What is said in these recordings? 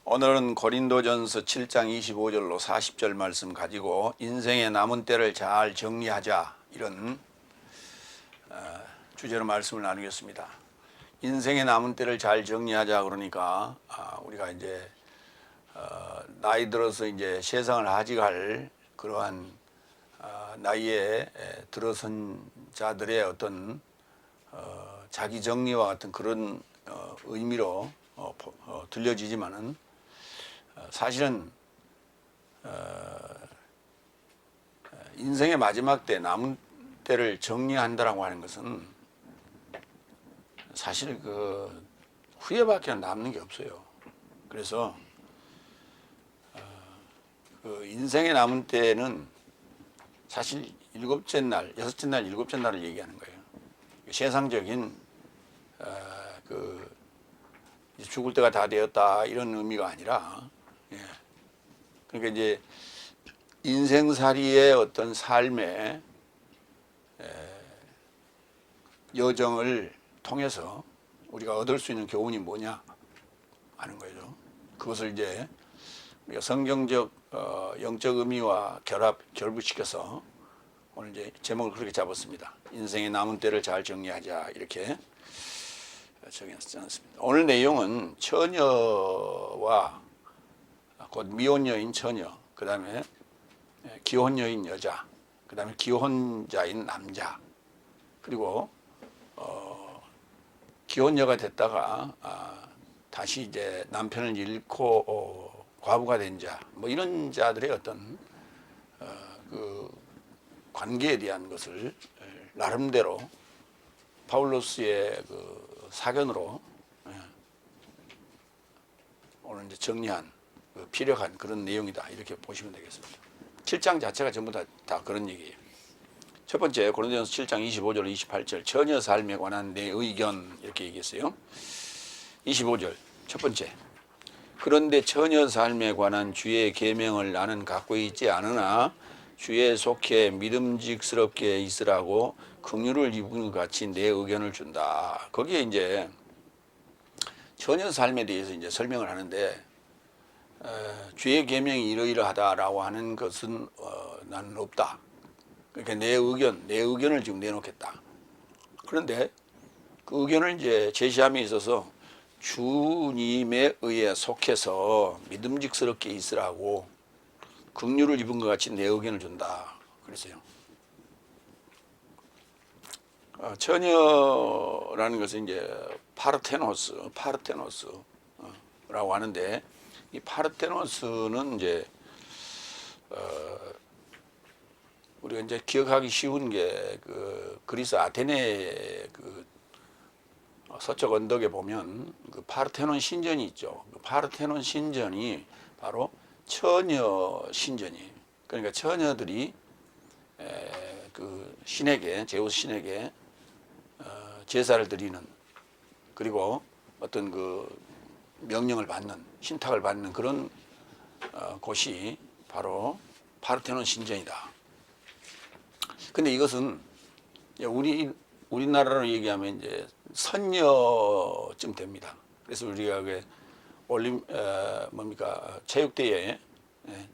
오늘은 고린도전서 7장 25절로 40절 말씀 가지고 인생의 남은 때를 잘 정리하자, 이런 주제로 말씀을 나누겠습니다. 인생의 남은 때를 잘 정리하자 그러니까 우리가 이제 나이 들어서 이제 세상을 하직할 그러한 나이에 들어선 자들의 어떤 자기 정리와 같은 그런 의미로 들려지지만은 사실은 인생의 마지막 때 남은 때를 정리한다라고 하는 것은 사실 그 후회밖에 남는 게 없어요. 그래서 그 인생의 남은 때는 사실 일곱째 날, 여섯째 날, 일곱째 날을 얘기하는 거예요. 세상적인 그 죽을 때가 다 되었다 이런 의미가 아니라, 그러니까 이제 인생살이의 어떤 삶의 여정을 통해서 우리가 얻을 수 있는 교훈이 뭐냐 하는 거죠. 그것을 이제 우리가 성경적 영적 의미와 결부시켜서 오늘 이제 제목을 그렇게 잡았습니다. 인생의 남은 때를 잘 정리하자, 이렇게 정했습니다. 오늘 내용은 처녀와 곧 미혼 여인 처녀, 그 다음에 기혼 여인 여자, 그 다음에 기혼자인 남자, 그리고 기혼녀가 됐다가 다시 이제 남편을 잃고 과부가 된 자, 뭐 이런 자들의 어떤 그 관계에 대한 것을 나름대로 바울로스의 그 사견으로 오늘 이제 정리한 피력한 그런 내용이다, 이렇게 보시면 되겠습니다. 7장 자체가 전부 다 그런 얘기예요. 첫 번째, 고린도전서 7장 25절 28절 처녀 삶에 관한 내 의견, 이렇게 얘기했어요. 25절 첫 번째, 그런데 처녀 삶에 관한 주의 계명을 나는 갖고 있지 않으나 주에 속해 믿음직스럽게 있으라고 긍휼을 입은 것 같이 내 의견을 준다. 거기에 이제 처녀 삶에 대해서 이제 설명을 하는데, 주의 계명이 이러이러하다라고 하는 것은 나는 없다. 그러니까 내 의견을 지금 내놓겠다. 그런데 그 의견을 이제 제시함에 있어서 주님에 의해 속해서 믿음직스럽게 있으라고 긍휼을 입은 것 같이 내 의견을 준다, 그랬어요. 처녀라는 것은 이제 파르테노스라고 하는데, 이 파르테노스는 이제 우리가 이제 기억하기 쉬운 게 그 그리스 아테네 그 서쪽 언덕에 보면 그 파르테논 신전이 있죠. 그 파르테논 신전이 바로 처녀 신전이에요. 그러니까 처녀들이 그 신에게, 제우스 신에게 제사를 드리는, 그리고 어떤 그 명령을 받는, 신탁을 받는 그런 곳이 바로 파르테논 신전이다. 근데 이것은 우리나라로 얘기하면 이제 선녀쯤 됩니다. 그래서 우리가 체육대회,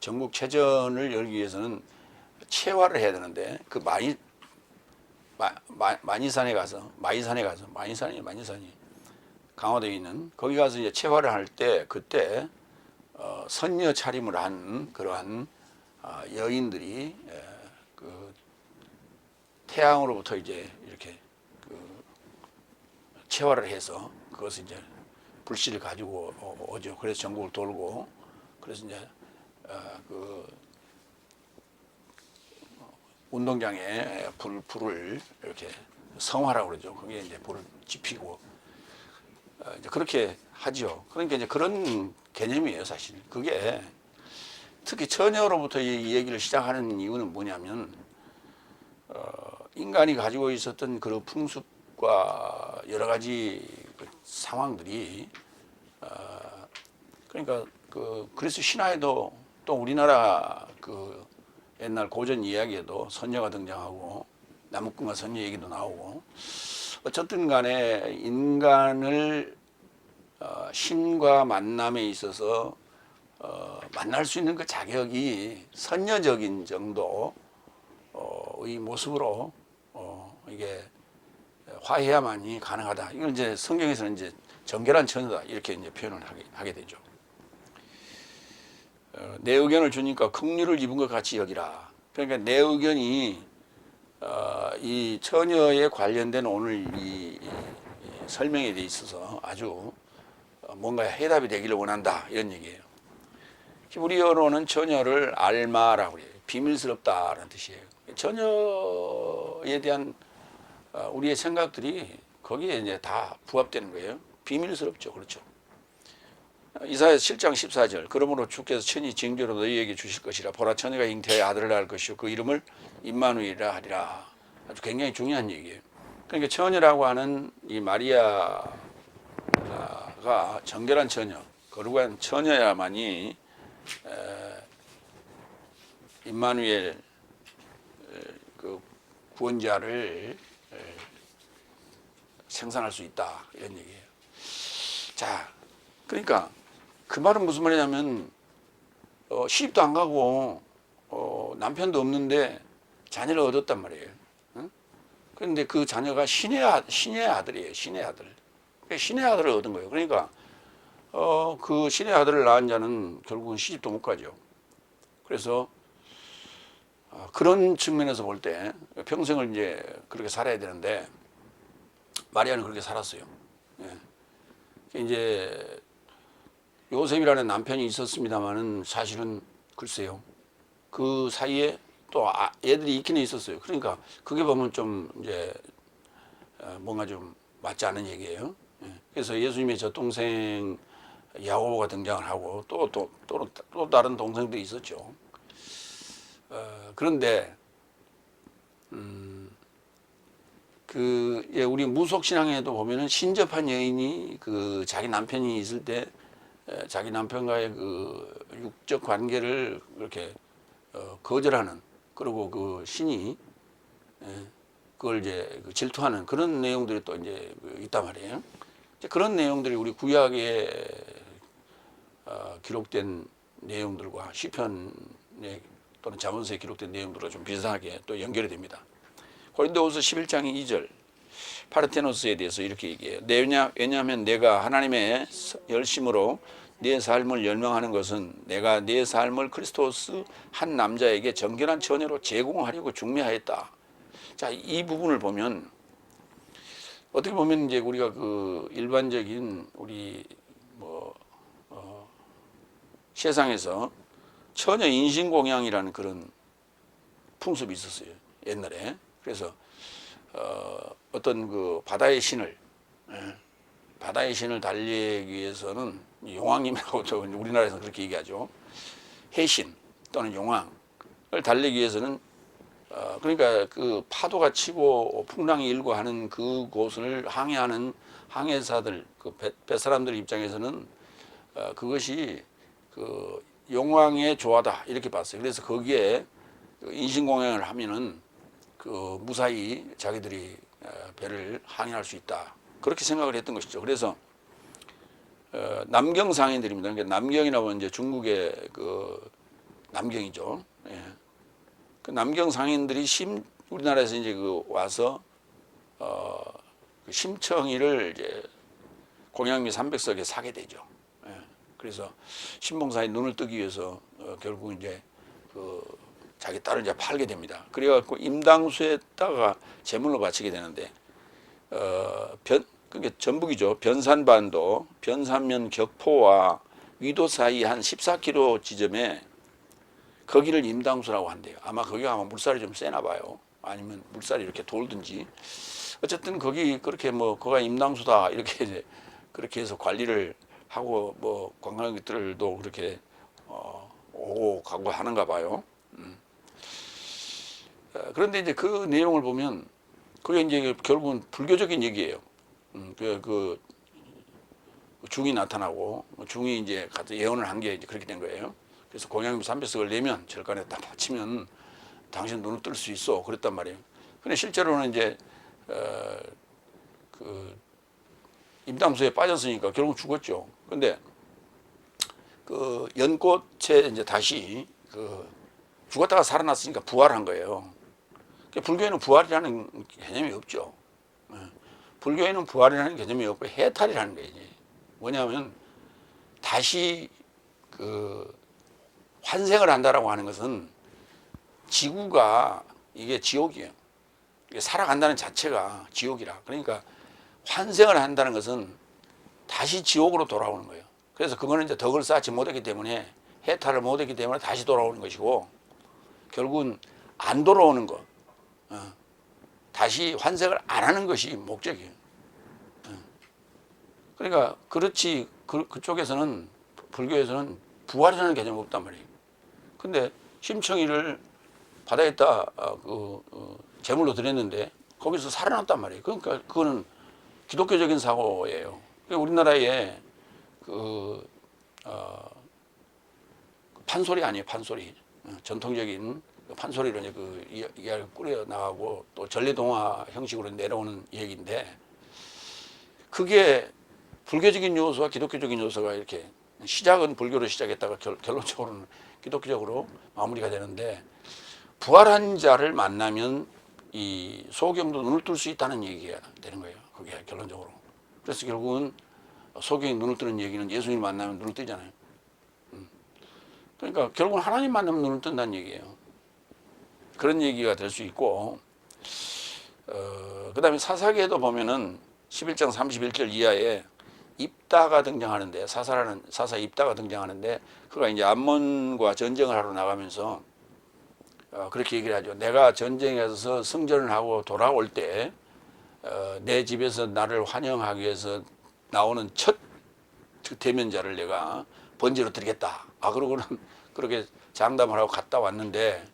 전국체전을 열기 위해서는 체화를 해야 되는데, 그 마니산에 가서 강화도에 있는 거기 가서 이제 체화를 할 때, 그때 선녀 차림을 한 그러한 여인들이 그 태양으로부터 이제 이렇게 그 체화를 해서 그것을 이제 불씨를 가지고 오죠. 그래서 전국을 돌고, 그래서 이제 그 운동장에 불을 이렇게 성화라고 그러죠. 거기에 이제 불을 지피고 이제 그렇게 하죠. 그러니까 이제 그런 개념이에요, 사실. 그게 특히 처녀로부터 이 얘기를 시작하는 이유는 뭐냐면, 인간이 가지고 있었던 그런 풍습과 여러 가지 그 상황들이 그러니까 그 그리스 신화에도, 또 우리나라 그 옛날 고전 이야기에도 선녀가 등장하고 나무꾼과 선녀 얘기도 나오고, 어쨌든 간에 인간을 신과 만남에 있어서 만날 수 있는 그 자격이 선녀적인 정도의 모습으로 이게 화해야만이 가능하다. 이걸 이제 성경에서는 이제 정결한 처녀다 이렇게 이제 표현을 하게 되죠. 내 의견을 주니까 긍휼을 입은 것 같이 여기라. 그러니까 내 의견이 이 처녀에 관련된 오늘 이 설명에 대해 있어서 아주 뭔가 해답이 되기를 원한다 이런 얘기예요. 히브리어로는 처녀를 알마라고 해요. 비밀스럽다라는 뜻이에요. 처녀에 대한 우리의 생각들이 거기에 이제 다 부합되는 거예요. 비밀스럽죠. 그렇죠. 이사야 7장 14절 그러므로 주께서 친히 징조로 너희에게 주실 것이라 보라 처녀가 잉태하여 아들을 낳을 것이요 그 이름을 임마누엘이라 하리라. 아주 굉장히 중요한 얘기예요. 그러니까 처녀라고 하는 이 마리아가 정결한 처녀 거룩한 처녀야만이 임마누엘 그 구원자를 생산할 수 있다 이런 얘기예요. 자, 그러니까 그 말은 무슨 말이냐면 시집도 안 가고 남편도 없는데 자녀를 얻었단 말이에요. 그런데 그 자녀가 신의 아들이에요. 신의 아들. 신의 아들을 얻은 거예요. 그러니까 그 신의 아들을 낳은 자는 결국은 시집도 못 가죠. 그래서 그런 측면에서 볼 때 평생을 이제 그렇게 살아야 되는데 마리아는 그렇게 살았어요. 예. 이제 요셉이라는 남편이 있었습니다만은 사실은 글쎄요. 그 사이에 또 애들이 있기는 있었어요. 그러니까 그게 보면 좀 이제 뭔가 좀 맞지 않은 얘기예요. 예. 그래서 예수님의 저 동생 야고보가 등장을 하고 또 다른 동생도 있었죠. 그런데 우리 무속 신앙에도 보면은 신접한 여인이 그 자기 남편이 있을 때 자기 남편과의 그 육적 관계를 그렇게 거절하는 그리고 그 신이 그걸 이제 질투하는 그런 내용들이 또 이제 있단 말이에요. 그런 내용들이 우리 구약에 기록된 내용들과 시편에 또는 잠언서에 기록된 내용들과 좀 비슷하게 또 연결이 됩니다. 고린도후서 11장 2절 파르테노스에 대해서 이렇게 얘기해요. 왜냐하면 내가 하나님의 열심으로 내 삶을 열명하는 것은 내가 내 삶을 크리스토스 한 남자에게 정결한 처녀로 제공하려고 중매하였다. 자, 이 부분을 보면 어떻게 보면 이제 우리가 그 일반적인 우리 세상에서 처녀 인신공양이라는 그런 풍습이 있었어요. 옛날에. 그래서 어떤 그 바다의 신을 달리기 위해서는 용왕님이라고 우리나라에서 그렇게 얘기하죠. 해신 또는 용왕을 달리기 위해서는 그러니까 그 파도가 치고 풍랑이 일고 하는 그곳을 항해하는 항해사들 그 뱃사람들 입장에서는 그것이 그 용왕의 조화다 이렇게 봤어요. 그래서 거기에 인신공양을 하면은 그 무사히 자기들이 배를 항해할 수 있다 그렇게 생각을 했던 것이죠. 그래서 남경 상인들입니다. 그러니까 남경이라고 하면 이제 중국의 그 남경이죠. 예. 그 남경 상인들이 우리나라에서 이제 그 와서 그 심청이를 이제 공양미 300석에 사게 되죠. 예. 그래서 신봉사의 눈을 뜨기 위해서 결국 이제 그 자기 딸을 이제 팔게 됩니다. 그래갖고 임당수에다가 제물로 바치게 되는데 그게 전북이죠. 변산반도 변산면 격포와 위도 사이 한 14km 지점에 거기를 임당수라고 한대요. 아마 거기가 물살이 좀 세나 봐요. 아니면 물살이 이렇게 돌든지. 어쨌든 거기 그렇게 거가 임당수다 이렇게 이제 그렇게 해서 관리를 하고 관광객들도 그렇게 오고 가고 하는가 봐요. 그런데 이제 그 내용을 보면 그게 이제 결국은 불교적인 얘기예요. 그 중이 나타나고 중이 이제 가서 예언을 한 게 이제 그렇게 된 거예요. 그래서 공양미 300석을 내면 절간에 딱 바치면 당신 눈을 뜰 수 있어 그랬단 말이에요. 근데 실제로는 이제 그 임담수에 빠졌으니까 결국 죽었죠. 근데 그 연꽃에 이제 다시 그 죽었다가 살아났으니까 부활한 거예요. 불교에는 부활이라는 개념이 없죠. 불교에는 부활이라는 개념이 없고 해탈이라는 거예요. 뭐냐면 다시 그 환생을 한다라고 하는 것은 지구가 이게 지옥이에요. 이게 살아간다는 자체가 지옥이라. 그러니까 환생을 한다는 것은 다시 지옥으로 돌아오는 거예요. 그래서 그거는 이제 덕을 쌓지 못했기 때문에 해탈을 못했기 때문에 다시 돌아오는 것이고 결국은 안 돌아오는 것, 다시 환생을 안 하는 것이 목적이에요. 그러니까 그렇지 그쪽에서는 불교에서는 부활이라는 개념이 없단 말이에요. 근데 심청이를 바다에다 제물로 드렸는데 거기서 살아났단 말이에요. 그러니까 그거는 기독교적인 사고예요. 우리나라에 판소리 아니에요, 판소리. 전통적인 판소리로 이제 그 이야기를 꾸려 나가고 또 전래동화 형식으로 내려오는 얘기인데 그게 불교적인 요소와 기독교적인 요소가 이렇게 시작은 불교로 시작했다가 결론적으로는 기독교적으로 마무리가 되는데 부활한 자를 만나면 이 소경도 눈을 뜰 수 있다는 얘기가 되는 거예요. 그게 결론적으로. 그래서 결국은 소경이 눈을 뜨는 얘기는 예수님 만나면 눈을 뜨잖아요. 그러니까 결국은 하나님 만나면 눈을 뜬다는 얘기예요. 그런 얘기가 될 수 있고 그 다음에 사사기에도 보면은 11장 31절 이하에 입다가 등장하는데 사사 입다가 등장하는데 그가 이제 암몬과 전쟁을 하러 나가면서 그렇게 얘기를 하죠. 내가 전쟁에서 승전을 하고 돌아올 때 내 집에서 나를 환영하기 위해서 나오는 첫 대면자를 내가 번제로 드리겠다. 그러고는 그렇게 장담을 하고 갔다 왔는데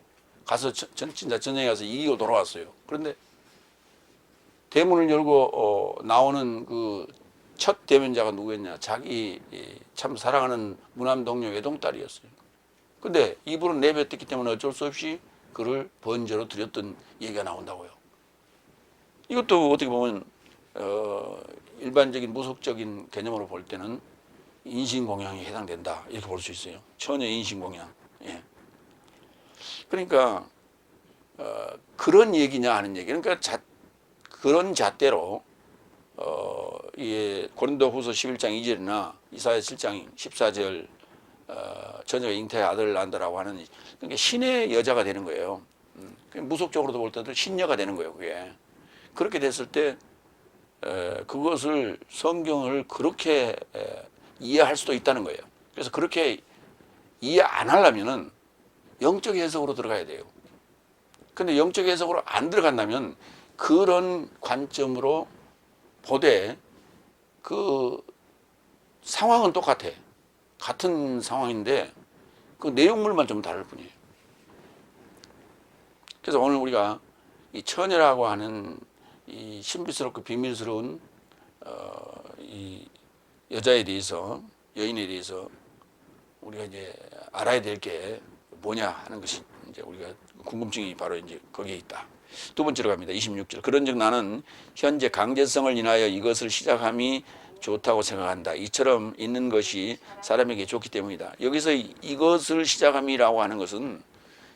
가서 진짜 전쟁에 가서 이기고 돌아왔어요. 그런데 대문을 열고 나오는 그 첫 대면자가 누구였냐? 자기 참 사랑하는 무남 동료 외동딸이었어요. 근데 이분은 내뱉었기 때문에 어쩔 수 없이 그를 번제로 드렸던 얘기가 나온다고요. 이것도 어떻게 보면 일반적인 무속적인 개념으로 볼 때는 인신공양에 해당된다 이렇게 볼 수 있어요. 처녀 인신공양. 예. 그러니까 그런 얘기냐 하는 얘기. 그러니까 그런 잣대로 고린도후서 11장 2절이나 이사야 7장 14절 처녀가 잉태의 아들을 낳는다라고 하는 그러니까 신의 여자가 되는 거예요. 무속적으로도 볼 때도 신녀가 되는 거예요. 그게 그렇게 됐을 때 그것을 성경을 그렇게 이해할 수도 있다는 거예요. 그래서 그렇게 이해 안 하려면은 영적 해석으로 들어가야 돼요. 근데 영적 해석으로 안 들어간다면 그런 관점으로 보되 그 상황은 똑같아. 같은 상황인데 그 내용물만 좀 다를 뿐이에요. 그래서 오늘 우리가 이 처녀라고 하는 이 신비스럽고 비밀스러운 이 여자에 대해서 여인에 대해서 우리가 이제 알아야 될 게 뭐냐 하는 것이 이제 우리가 궁금증이 바로 이제 거기에 있다. 두 번째로 갑니다. 26절. 그런즉 나는 현재 강제성을 인하여 이것을 시작함이 좋다고 생각한다. 이처럼 있는 것이 사람에게 좋기 때문이다. 여기서 이것을 시작함이라고 하는 것은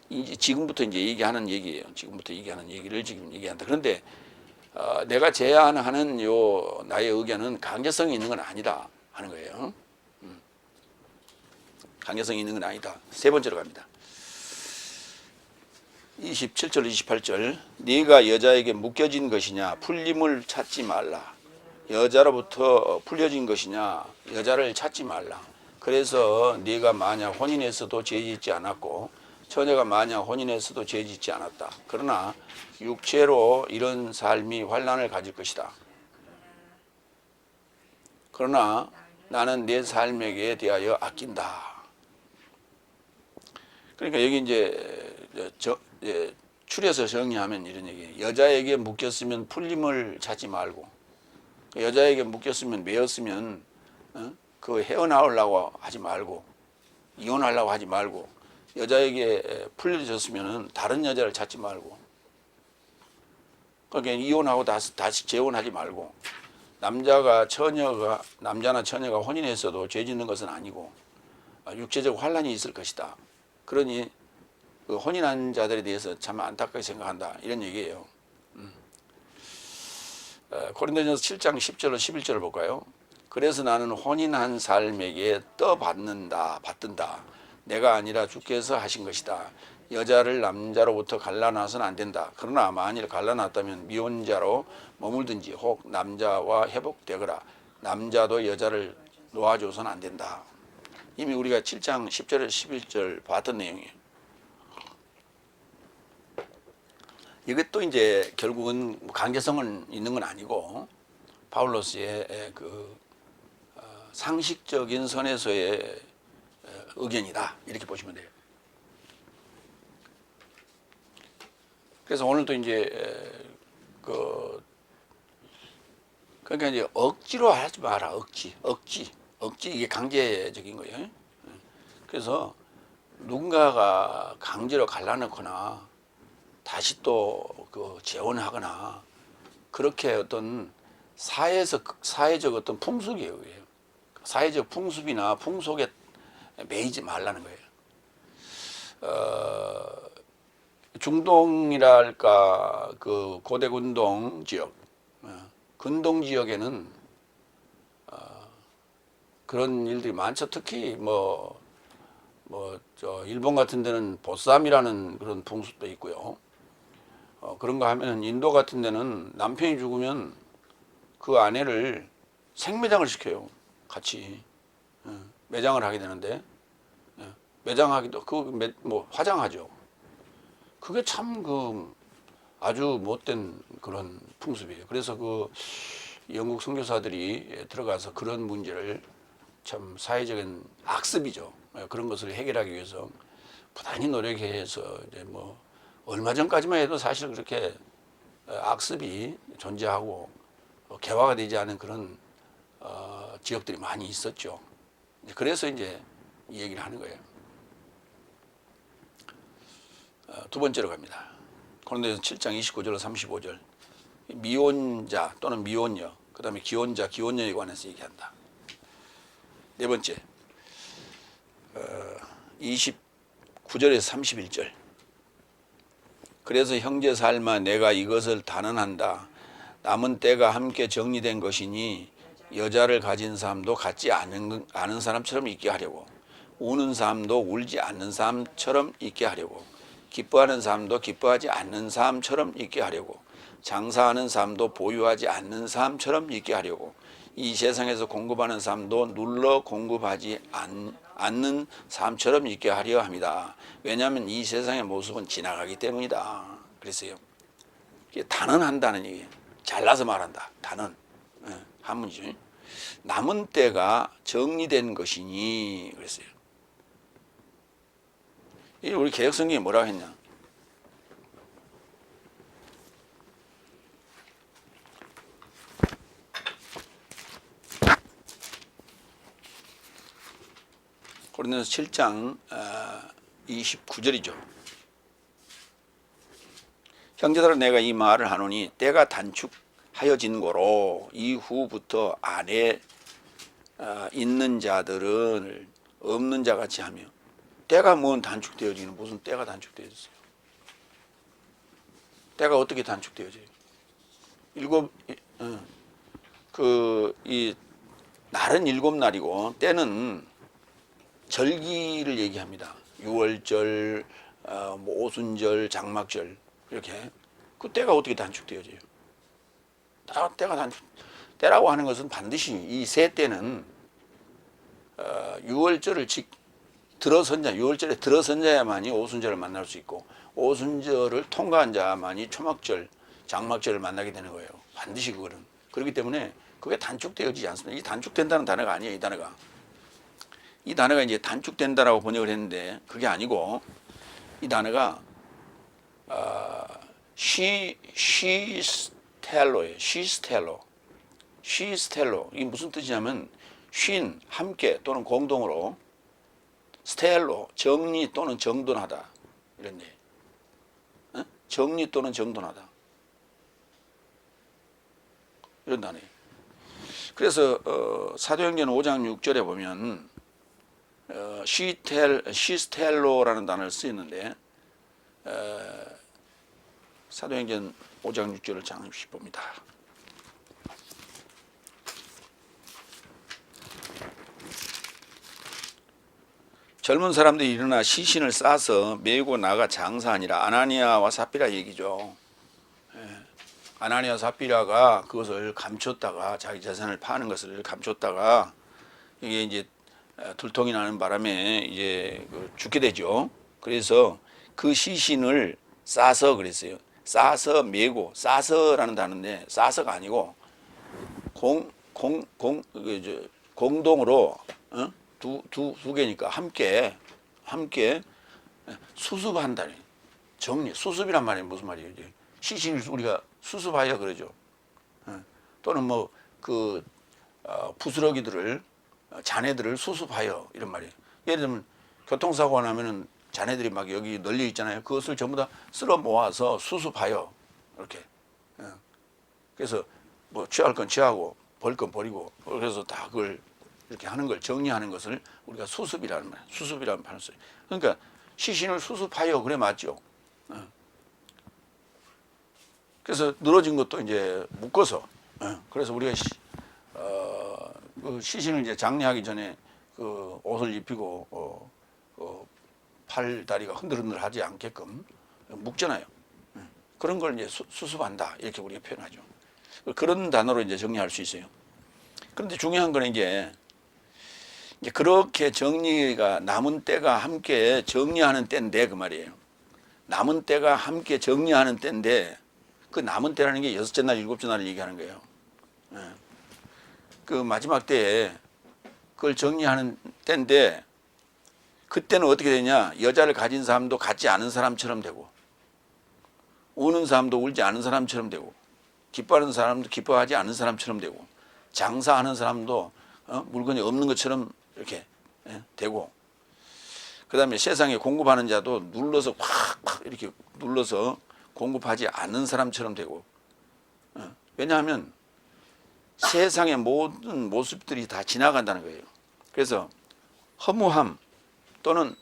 이제 지금부터 이제 얘기하는 얘기예요. 지금부터 얘기하는 얘기를 지금 얘기한다. 그런데 내가 제안하는 요 나의 의견은 강제성이 있는 건 아니다 하는 거예요. 강제성이 있는 건 아니다. 세 번째로 갑니다. 27절 28절 네가 여자에게 묶여진 것이냐 풀림을 찾지 말라. 여자로부터 풀려진 것이냐 여자를 찾지 말라. 그래서 네가 만약 혼인했어도 죄짓지 않았고 처녀가 만약 혼인했어도 죄짓지 않았다. 그러나 육체로 이런 삶이 환난을 가질 것이다. 그러나 나는 내 삶에게 대하여 아낀다. 그러니까 여기 이제 추려서 정리하면 이런 얘기예요. 여자에게 묶였으면 풀림을 찾지 말고 여자에게 묶였으면 매였으면 그 헤어나오려고 하지 말고 이혼하려고 하지 말고 여자에게 풀려졌으면 다른 여자를 찾지 말고 그러니까 이혼하고 다시 재혼하지 말고 남자나 처녀가 혼인했어도 죄 짓는 것은 아니고 육체적 환란이 있을 것이다. 그러니 그 혼인한 자들에 대해서 참 안타깝게 생각한다. 이런 얘기예요. 고린도전서 7장 10절로 11절을 볼까요? 그래서 나는 혼인한 삶에게 받든다. 내가 아니라 주께서 하신 것이다. 여자를 남자로부터 갈라놔서는 안 된다. 그러나 만일 갈라놨다면 미혼자로 머물든지 혹 남자와 회복되거라. 남자도 여자를 놓아줘서는 안 된다. 이미 우리가 7장 10절에서 11절 봤던 내용이에요. 이것도 이제 결국은 강제성은 있는 건 아니고 바울로스의 그 상식적인 선에서의 의견이다. 이렇게 보시면 돼요. 그래서 오늘도 이제 그러니까 이제 억지로 하지 마라. 억지 이게 강제적인 거예요. 그래서 누군가가 강제로 갈라놓거나 다시 또 그 재혼하거나 그렇게 어떤 사회적 어떤 풍습이에요. 사회적 풍습이나 풍속에 매이지 말라는 거예요. 중동이랄까 그 고대 근동 지역, 근동 지역에는 그런 일들이 많죠. 특히 일본 같은 데는 보쌈이라는 그런 풍습도 있고요. 그런 거 하면 인도 같은 데는 남편이 죽으면 그 아내를 생매장을 시켜요. 같이 매장을 하게 되는데 매장하기도 화장하죠. 그게 참 아주 못된 그런 풍습이에요. 그래서 그 영국 선교사들이 들어가서 그런 문제를 참 사회적인 악습이죠. 그런 것을 해결하기 위해서 부단히 노력해서 이제 얼마 전까지만 해도 사실 그렇게 악습이 존재하고 개화가 되지 않은 그런 지역들이 많이 있었죠. 그래서 이제 이 얘기를 하는 거예요. 두 번째로 갑니다. 고린도전서 7장 29절로 35절. 미혼자 또는 미혼녀, 그 다음에 기혼자, 기혼녀에 관해서 얘기한다. 네 번째, 29절에서 31절. 그래서 형제 삶아 내가 이것을 단언한다. 남은 때가 함께 정리된 것이니 여자를 가진 사람도 갖지 않은 사람처럼 있게 하려고, 우는 사람도 울지 않는 사람처럼 있게 하려고, 기뻐하는 사람도 기뻐하지 않는 사람처럼 있게 하려고, 장사하는 사람도 보유하지 않는 사람처럼 있게 하려고, 이 세상에서 공급하는 사람도 눌러 공급하지 않는 사람처럼 있게 하려 합니다. 왜냐하면 이 세상의 모습은 지나가기 때문이다. 그랬어요. 단언한다는 얘기예요. 잘라서 말한다. 단언. 한문이죠. 남은 때가 정리된 것이니 그랬어요. 우리 개혁성경이 뭐라고 했냐? 고린도전서 7장 29절이죠. 형제들아 내가 이 말을 하노니 때가 단축하여진 고로 이후부터 안에 있는 자들은 없는 자 같이 하며. 때가 뭔 단축되어지는, 무슨 때가 단축되어졌어요? 때가 어떻게 단축되어져요? 이 날은 7날이고 때는 절기를 얘기합니다. 유월절, 오순절, 장막절 이렇게. 그 때가 어떻게 단축되어져요? 때라고 하는 것은 반드시 이 세 때는 유월절을 유월절에 들어선 자야만이 오순절을 만날 수 있고, 오순절을 통과한 자만이 초막절, 장막절을 만나게 되는 거예요. 반드시 그거는. 그렇기 때문에 그게 단축되어지지 않습니다. 이 단축된다는 단어가 아니에요. 이 단어가 이제 단축된다라고 번역을 했는데 그게 아니고, 이 단어가 시스텔로예요. 시스텔로. 이게 무슨 뜻이냐면 쉰, 함께 또는 공동으로, 스텔로, 정리 또는 정돈하다. 이런 얘기. 정리 또는 정돈하다. 이런 단어예요. 그래서 사도행전 5장 6절에 보면 시스텔로라는 단어를 쓰이는데 사도행전 5장 6절을 잠시 봅니다. 젊은 사람들이 일어나 시신을 싸서 메고 나가 장사하니라. 아나니아와 삽비라 얘기죠. 아나니아 삽비라가 그것을 감췄다가 자기 재산을 파는 것을 감췄다가 이게 이제 들통이 나는 바람에 이제 죽게 되죠. 그래서 그 시신을 싸서 그랬어요. 싸서 메고, 싸서라는 단어인데 싸서가 아니고 공동으로 두 개니까 함께 수습한다. 정리, 수습이란 말이 무슨 말이에요? 이제 시신을 우리가 수습하여 그러죠. 또는 뭐 그 부스러기들을 잔해들을 수습하여 이런 말이에요. 예를 들면 교통사고가 나면은 잔해들이 막 여기 널려 있잖아요. 그것을 전부 다 쓸어 모아서 수습하여 이렇게. 그래서 뭐 취할 건 취하고 버릴 건 버리고 그래서 다 그걸 이렇게 하는 걸 정리하는 것을 우리가 수습이라는 말, 수습이라는 말을 써요. 그러니까 시신을 수습하여 그래 맞죠. 그래서 늘어진 것도 이제 묶어서. 그래서 우리가 그 시신을 이제 장례하기 전에 그 옷을 입히고 팔 다리가 흔들흔들하지 않게끔 묶잖아요. 그런 걸 이제 수습한다 이렇게 우리가 표현하죠. 그런 단어로 이제 정리할 수 있어요. 그런데 중요한 거는 이제 그렇게 정리가 남은 때가 함께 정리하는 때인데 그 말이에요. 남은 때가 함께 정리하는 때인데 그 남은 때라는 게 6째 날, 7째 날을 얘기하는 거예요. 그 마지막 때에 그걸 정리하는 때인데 그때는 어떻게 되냐? 여자를 가진 사람도 갖지 않은 사람처럼 되고 우는 사람도 울지 않은 사람처럼 되고 기뻐하는 사람도 기뻐하지 않은 사람처럼 되고 장사하는 사람도 물건이 없는 것처럼 이렇게 되고 그 다음에 세상에 공급하는 자도 눌러서 확 이렇게 눌러서 공급하지 않는 사람처럼 되고 왜냐하면 세상의 모든 모습들이 다 지나간다는 거예요. 그래서 허무함 또는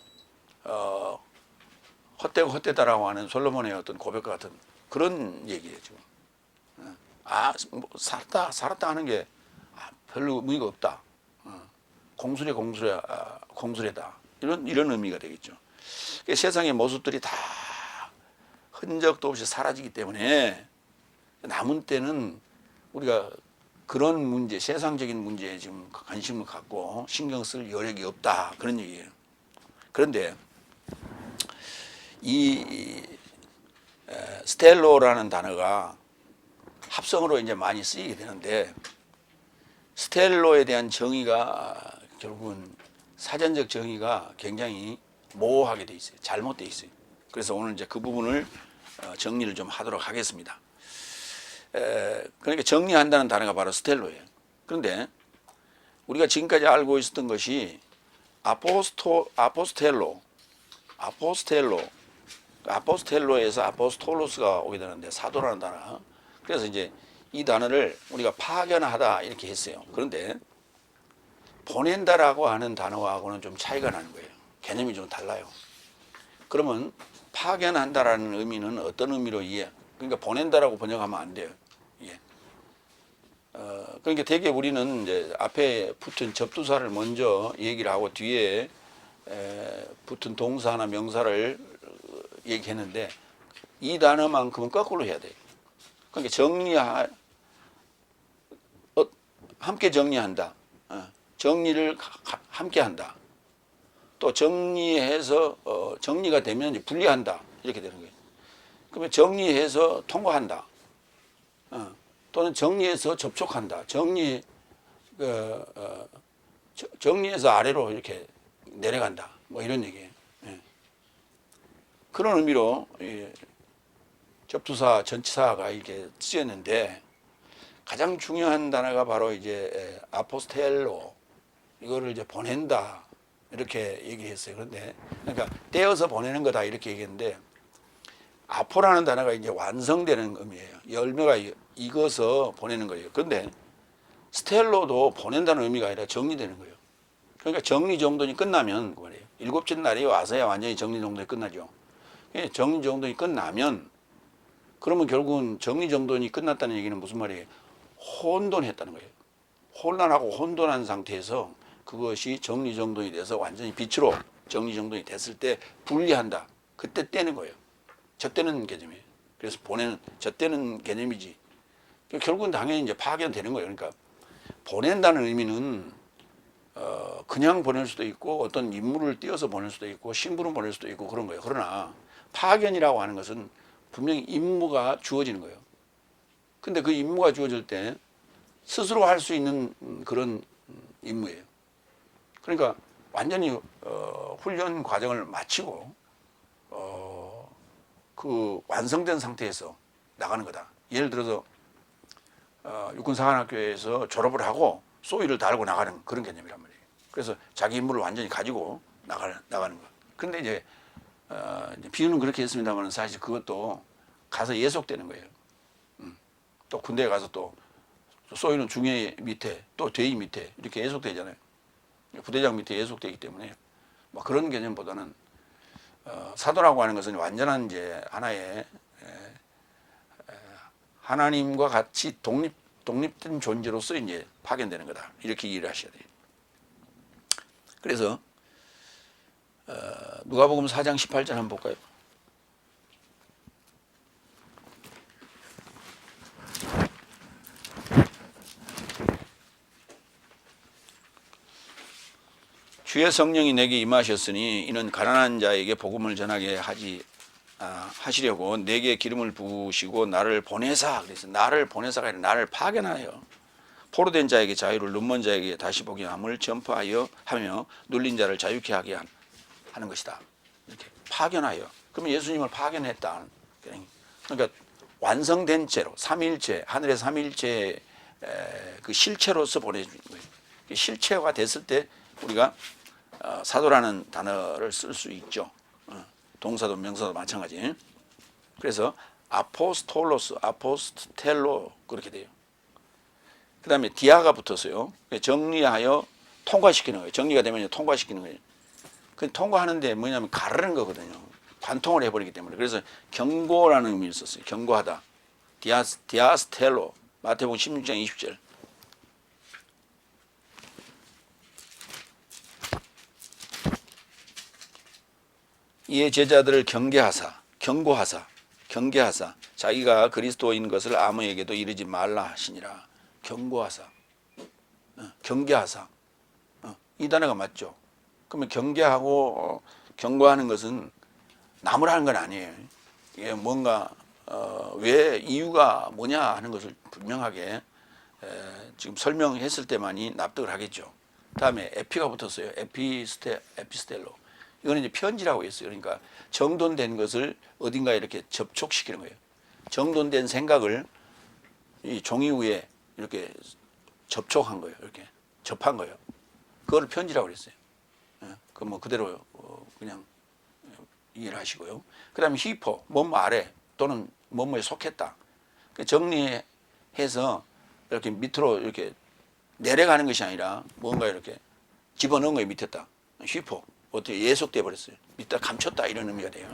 헛되고 헛되다라고 하는 솔로몬의 어떤 고백과 같은 그런 얘기예요. 지금 뭐 살았다 하는 게 별로 의미가 없다. 공수래다. 이런 의미가 되겠죠. 그러니까 세상의 모습들이 다 흔적도 없이 사라지기 때문에 남은 때는 우리가 그런 문제, 세상적인 문제에 지금 관심을 갖고 신경 쓸 여력이 없다. 그런 얘기예요. 그런데 이 스텔로라는 단어가 합성어로 이제 많이 쓰이게 되는데 스텔로에 대한 정의가 결국은 사전적 정의가 굉장히 모호하게 돼 있어요. 잘못돼 있어요. 그래서 오늘 이제 그 부분을 정리를 좀 하도록 하겠습니다. 그러니까 정리한다는 단어가 바로 스텔로예요. 그런데 우리가 지금까지 알고 있었던 것이 아포스텔로에서 아포스톨로스가 오게 되는데 사도라는 단어. 그래서 이제 이 단어를 우리가 파견하다 이렇게 했어요. 그런데 보낸다라고 하는 단어하고는 좀 차이가 나는 거예요. 개념이 좀 달라요. 그러면 파견한다라는 의미는 어떤 의미로 그러니까 보낸다라고 번역하면 안 돼요. 예. 그러니까 대개 우리는 이제 앞에 붙은 접두사를 먼저 얘기를 하고 뒤에 붙은 동사나 명사를 얘기했는데 이 단어만큼은 거꾸로 해야 돼요. 그러니까 함께 정리한다. 정리를 함께 한다. 또 정리해서 정리가 되면 이제 분리한다. 이렇게 되는 거예요. 그러면 정리해서 통과한다. 또는 정리해서 접촉한다. 정리해서 아래로 이렇게 내려간다. 뭐 이런 얘기예요. 그런 의미로 접두사, 전치사가 이렇게 쓰였는데 가장 중요한 단어가 바로 이제 아포스텔로 이거를 이제 보낸다 이렇게 얘기했어요. 그런데 그러니까 떼어서 보내는 거다 이렇게 얘기했는데 아포라는 단어가 이제 완성되는 의미예요. 열매가 익어서 보내는 거예요. 그런데 스텔로도 보낸다는 의미가 아니라 정리되는 거예요. 그러니까 정리정돈이 끝나면 그 말이에요. 일곱째 날이 와서야 완전히 정리정돈이 끝나죠. 정리정돈이 끝나면 그러면 결국은 정리정돈이 끝났다는 얘기는 무슨 말이에요? 혼돈했다는 거예요. 혼란하고 혼돈한 상태에서 그것이 정리정돈이 돼서 완전히 빛으로 정리정돈이 됐을 때 분리한다. 그때 떼는 거예요. 젖대는 개념이에요. 그래서 보내는 젖대는 개념이지. 결국은 당연히 이제 파견되는 거예요. 그러니까 보낸다는 의미는 그냥 보낼 수도 있고 어떤 인물을 띄어서 보낼 수도 있고 신부를 보낼 수도 있고 그런 거예요. 그러나 파견이라고 하는 것은 분명히 임무가 주어지는 거예요. 근데 그 임무가 주어질 때 스스로 할 수 있는 그런 임무예요. 그러니까 완전히 훈련 과정을 마치고 그 완성된 상태에서 나가는 거다. 예를 들어서 육군사관학교에서 졸업을 하고 소위를 달고 나가는 그런 개념이란 말이에요. 그래서 자기 임무를 완전히 가지고 나가는 거. 그런데 이제 비유는 그렇게 했습니다만 사실 그것도 가서 예속되는 거예요. 또 군대에 가서 또 소위는 중위 밑에 또 대위 밑에 이렇게 예속되잖아요. 부대장 밑에 예속되기 때문에 뭐 그런 개념보다는 사도라고 하는 것은 완전한 이제 하나의 하나님과 같이 독립된 존재로서 이제 파견되는 거다. 이렇게 이해를 하셔야 돼요. 그래서 누가복음 4장 18절 한번 볼까요? 주의 성령이 내게 임하셨으니 이는 가난한 자에게 복음을 전하게 하시려고 내게 기름을 부으시고 나를 보내사, 그래서 나를 보내사가 아니라 나를 파견하여 포로된 자에게 자유를, 눈먼 자에게 다시 보게 함을 전파하여 하며 눌린 자를 자유케 하게 하는 것이다. 이렇게 파견하여. 그러면 예수님을 파견했다. 그러니까 완성된 채로 삼위일체, 하늘의 삼위일체 그 실체로서 보내주는 거예요. 실체가 됐을 때 우리가 사도라는 단어를 쓸 수 있죠. 동사도 명사도 마찬가지. 그래서 아포스톨로스, 아포스텔로 그렇게 돼요. 그 다음에 디아가 붙었어요. 정리하여 통과시키는 거예요. 정리가 되면 통과시키는 거예요. 그 통과하는데 뭐냐면 가르는 거거든요. 관통을 해버리기 때문에. 그래서 경고라는 의미를 썼어요. 경고하다. 디아스텔로. 마태복음 16장 20절. 이에 제자들을 경고하사 자기가 그리스도인 것을 아무에게도 이르지 말라 하시니라. 경고하사, 경계하사. 이 단어가 맞죠. 그러면 경계하고 경고하는 것은 나무라는 건 아니에요. 이게 뭔가 왜 이유가 뭐냐 하는 것을 분명하게 지금 설명했을 때만이 납득을 하겠죠. 다음에 에피가 붙었어요. 에피스텔로. 이거는 이제 편지라고 했어요. 그러니까 정돈된 것을 어딘가에 이렇게 접촉시키는 거예요. 정돈된 생각을 이 종이 위에 이렇게 접촉한 거예요. 이렇게 접한 거예요. 그걸 편지라고 그랬어요. 그 뭐 그대로 그냥 이해를 하시고요. 그다음에 히포, 몸 아래 또는 몸에 속했다. 정리해서 이렇게 밑으로 이렇게 내려가는 것이 아니라 뭔가 이렇게 집어넣은 거예요. 밑에다. 히포. 어떻게 예속돼 버렸어요. 밑에 감췄다 이런 의미가 돼요.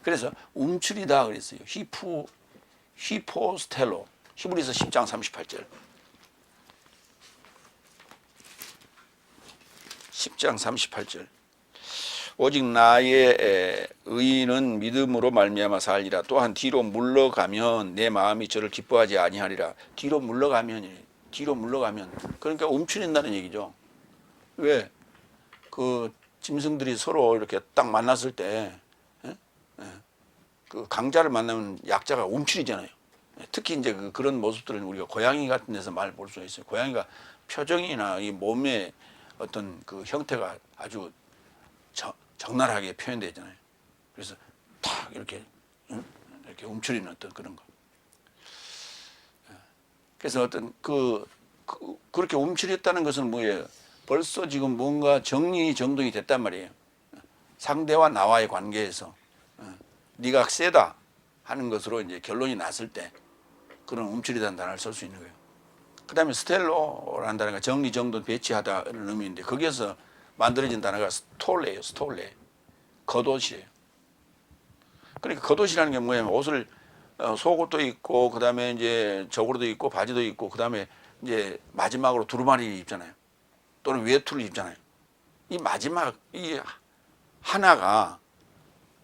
그래서 움츠리다 그랬어요. 히포스텔로. 히브리서 10장 38절. 10장 38절. 오직 나의 의인은 믿음으로 말미암아 살리라. 또한 뒤로 물러가면 내 마음이 저를 기뻐하지 아니하리라. 뒤로 물러가면 그러니까 움츠린다는 얘기죠. 왜? 그 짐승들이 서로 이렇게 딱 만났을 때 그 강자를 만나면 약자가 움츠리잖아요. 특히 이제 그런 모습들은 우리가 고양이 같은 데서 많이 볼 수 있어요. 고양이가 표정이나 이 몸의 어떤 그 형태가 아주 적나라하게 표현되잖아요. 그래서 탁 이렇게 움츠리는 어떤 그런 거. 그래서 어떤 그렇게 움츠렸다는 것은 뭐예요? 벌써 지금 뭔가 정리정돈이 됐단 말이에요. 상대와 나와의 관계에서 네가 세다 하는 것으로 이제 결론이 났을 때 그런 움츠리다는 단어를 쓸 수 있는 거예요. 그다음에 스텔로라는 단어가 정리정돈 배치하다는 의미인데 거기에서 만들어진 단어가 스톨레예요. 스톨레. 겉옷이에요. 그러니까 겉옷이라는 게 뭐냐면 옷을 속옷도 있고 그다음에 이제 저고리도 있고 바지도 있고 그다음에 이제 마지막으로 두루마리 입잖아요. 또는 외투를 입잖아요. 이 마지막 이 하나가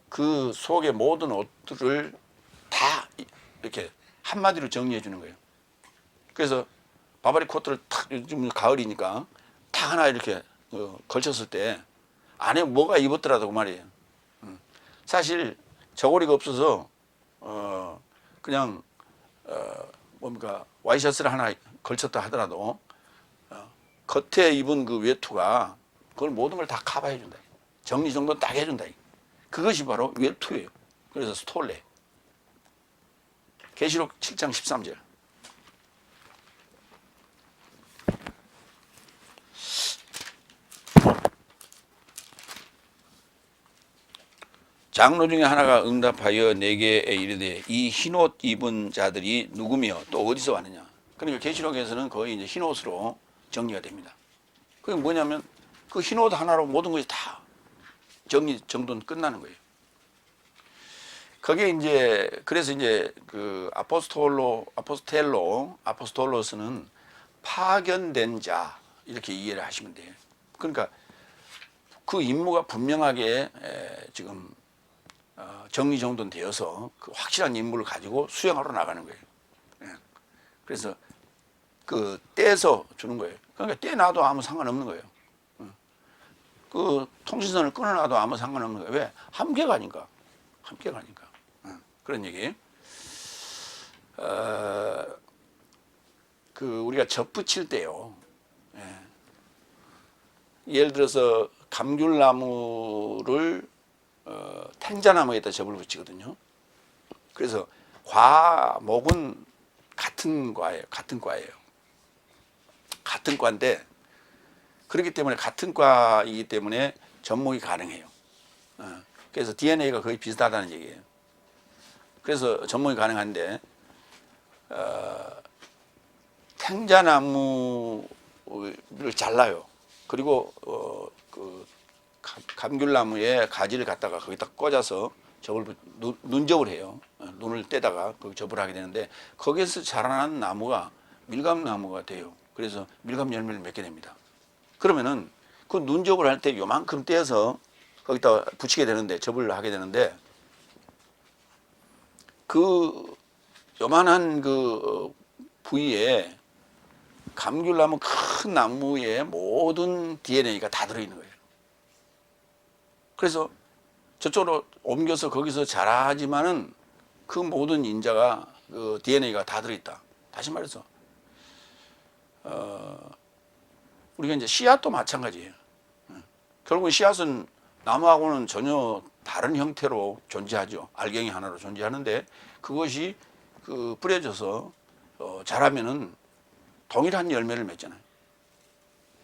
그 속의 모든 옷들을 다 이렇게 한마디로 정리해 주는 거예요. 그래서 바바리 코트를 탁 요즘 가을이니까 탁 하나 이렇게 걸쳤을 때 안에 뭐가 입었더라도 그 말이에요. 사실 저고리가 없어서 그냥 뭡니까 와이셔츠를 하나 걸쳤다 하더라도 겉에 입은 그 외투가 그걸 모든 걸 다 커버해 준다. 정리정돈 딱 해준다. 그것이 바로 외투예요. 그래서 스톨레. 계시록 7장 13절. 장로 중에 하나가 응답하여 내게 이르되 이 흰옷 입은 자들이 누구며 또 어디서 왔느냐. 그러니까 계시록에서는 거의 이제 흰옷으로 정리가 됩니다. 그게 뭐냐면 그 흰옷 하나로 모든 것이 다 정돈 끝나는 거예요. 거기에 이제 그래서 이제 그 아포스텔로스는 파견된 자 이렇게 이해를 하시면 돼요. 그러니까 그 임무가 분명하게 지금 정리정돈되어서 그 확실한 임무를 가지고 수행하러 나가는 거예요. 그래서 그 떼서 주는 거예요. 그러니까 떼놔도 아무 상관없는 거예요. 그 통신선을 끊어놔도 아무 상관없는 거예요. 왜? 함께 가니까. 그런 얘기. 그 우리가 접 붙일 때요. 예를 들어서 감귤나무를 탱자나무에다 접을 붙이거든요. 그래서 과목은 같은 과예요. 같은 과인데 그렇기 때문에 같은 과이기 때문에 접목이 가능해요. 그래서 DNA가 거의 비슷하다는 얘기예요. 그래서 접목이 가능한데 탱자나무를 잘라요. 그리고 그 감귤나무에 가지를 갖다가 거기다 꽂아서 눈접을 해요. 눈을 떼다가 그 접을 하게 되는데 거기에서 자라난 나무가 밀감나무가 돼요. 그래서 밀감 열매를 맺게 됩니다. 그러면은 그 눈접을 할 때 요만큼 떼어서 거기다 붙이게 되는데 접을 하게 되는데 그 요만한 그 부위에 감귤나무 큰 나무의 모든 DNA가 다 들어있는 거예요. 그래서 저쪽으로 옮겨서 거기서 자라지만은 그 모든 인자가 그 DNA가 다 들어있다. 다시 말해서 우리가 이제 씨앗도 마찬가지예요. 결국 씨앗은 나무하고는 전혀 다른 형태로 존재하죠. 알갱이 하나로 존재하는데 그것이 그 뿌려져서 자라면은 동일한 열매를 맺잖아요.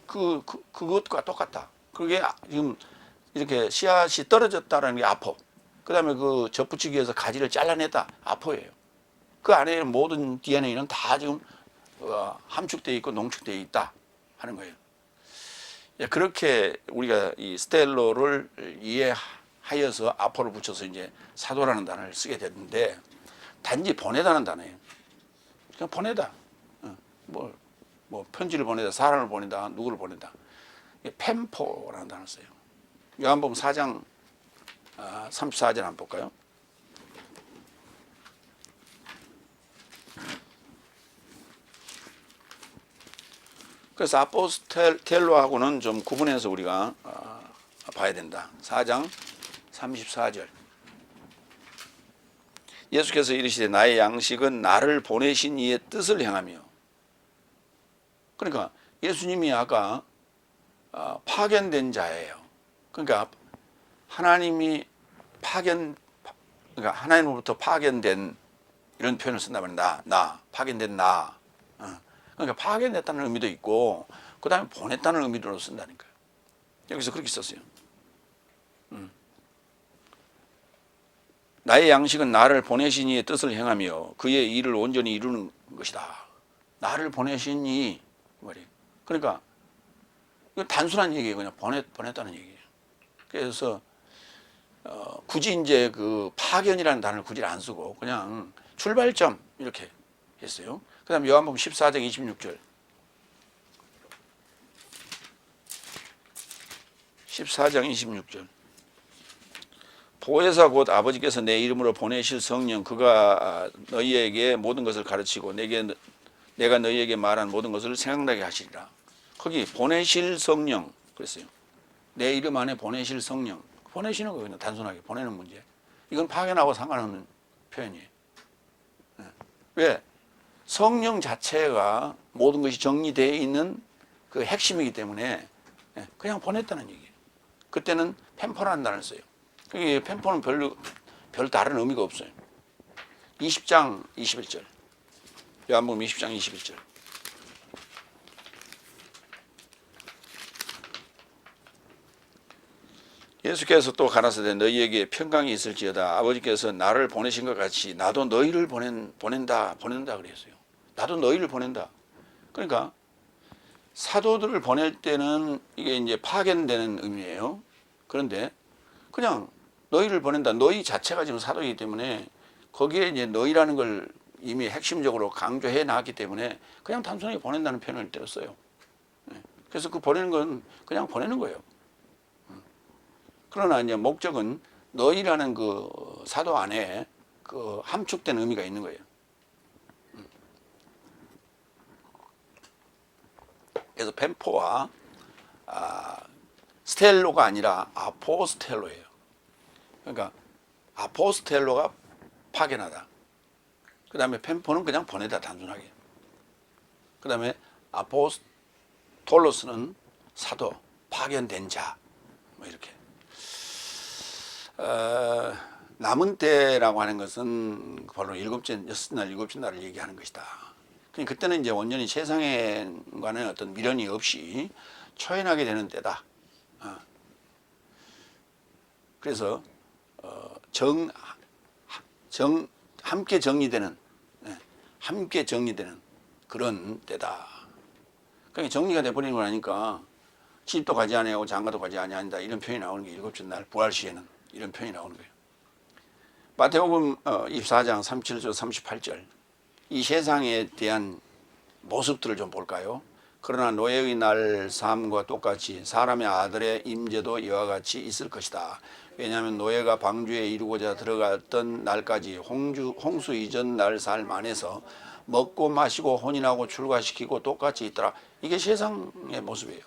그것과 똑같다. 그게 지금 이렇게 씨앗이 떨어졌다라는 게 아포. 그 다음에 그 접붙이기에서 가지를 잘라냈다. 아포예요. 그 안에 모든 DNA는 다 지금 함축되어 있고 농축되어 있다 하는 거예요. 그렇게 우리가 이 스텔로를 이해하여서 아포를 붙여서 이제 사도라는 단어를 쓰게 됐는데 단지 보내다는 단어예요. 그냥 보내다. 뭐 편지를 보내다, 사람을 보내다, 누구를 보내다. 펜포라는 단어를 써요. 요한복음 4장 34절 한번 볼까요? 그래서 아포스텔로하고는 좀 구분해서 우리가 봐야 된다. 4장 34절. 예수께서 이르시되 나의 양식은 나를 보내신 이의 뜻을 행하며. 그러니까 예수님이 아까 파견된 자예요. 그러니까 하나님이 그러니까 하나님으로부터 파견된 이런 표현을 쓴다면 나 파견된 나. 그러니까 파견됐다는 의미도 있고 그 다음에 보냈다는 의미로 쓴다니까요. 여기서 그렇게 썼어요. 나의 양식은 나를 보내신 이의 뜻을 행하며 그의 일을 온전히 이루는 것이다. 나를 보내신 이 말이. 그러니까 이거 단순한 얘기예요. 그냥 보냈다는 얘기예요. 그래서 굳이 이제 그 파견이라는 단어를 굳이 안 쓰고 그냥 출발점 이렇게 했어요. 그다음 요한복음 14장 26절. 14장 26절. 보혜사 곧 아버지께서 내 이름으로 보내실 성령 그가 너희에게 모든 것을 가르치고 내가 너희에게 말한 모든 것을 생각나게 하시리라. 거기 보내실 성령 그랬어요. 내 이름 안에 보내실 성령. 보내시는 거 그냥 단순하게 보내는 문제. 이건 파견하고 상관없는 표현이에요. 왜? 성령 자체가 모든 것이 정리되어 있는 그 핵심이기 때문에 그냥 보냈다는 얘기예요. 그때는 펜포라는 단어를 써요. 그게 펜포는 별 다른 의미가 없어요. 20장 21절. 요한복음 20장 21절. 예수께서 또 가라사대 너희에게 평강이 있을지어다. 아버지께서 나를 보내신 것 같이 나도 너희를 보낸다 그랬어요. 나도 너희를 보낸다. 그러니까 사도들을 보낼 때는 이게 이제 파견되는 의미예요. 그런데 그냥 너희를 보낸다. 너희 자체가 지금 사도이기 때문에 거기에 이제 너희라는 걸 이미 핵심적으로 강조해 놨기 때문에 그냥 단순하게 보낸다는 표현을 때렸어요. 그래서 그 보내는 건 그냥 보내는 거예요. 그러나 이제 목적은 너희라는 그 사도 안에 그 함축된 의미가 있는 거예요. 그래서 펜포와 스텔로가 아니라 아포스텔로예요. 그러니까 아포스텔로가 파견하다. 그 다음에 펜포는 그냥 보내다 단순하게. 그 다음에 아포스톨로스는 사도, 파견된 자, 뭐 이렇게. 남은 때라고 하는 것은 바로 여섯 날, 일곱째 날을 얘기하는 것이다. 그때는 이제 온전히 세상과는 어떤 미련이 없이 초연하게 되는 때다. 그래서 함께 정리되는 그런 때다. 그러니까 정리가 돼버리는 거 아니까 집도 가지 아니하고 장가도 가지 아니한다 이런 표현이 나오는 게 일곱째 날 부활 시에는 이런 표현이 나오는 거예요. 마태복음 24장 37절 38절 이 세상에 대한 모습들을 좀 볼까요? 그러나 노예의 날 삶과 똑같이 사람의 아들의 임재도 이와 같이 있을 것이다. 왜냐하면 노예가 방주에 이루고자 들어갔던 날까지 홍수 이전 날 삶 안에서 먹고 마시고 혼인하고 출가시키고 똑같이 있더라. 이게 세상의 모습이에요.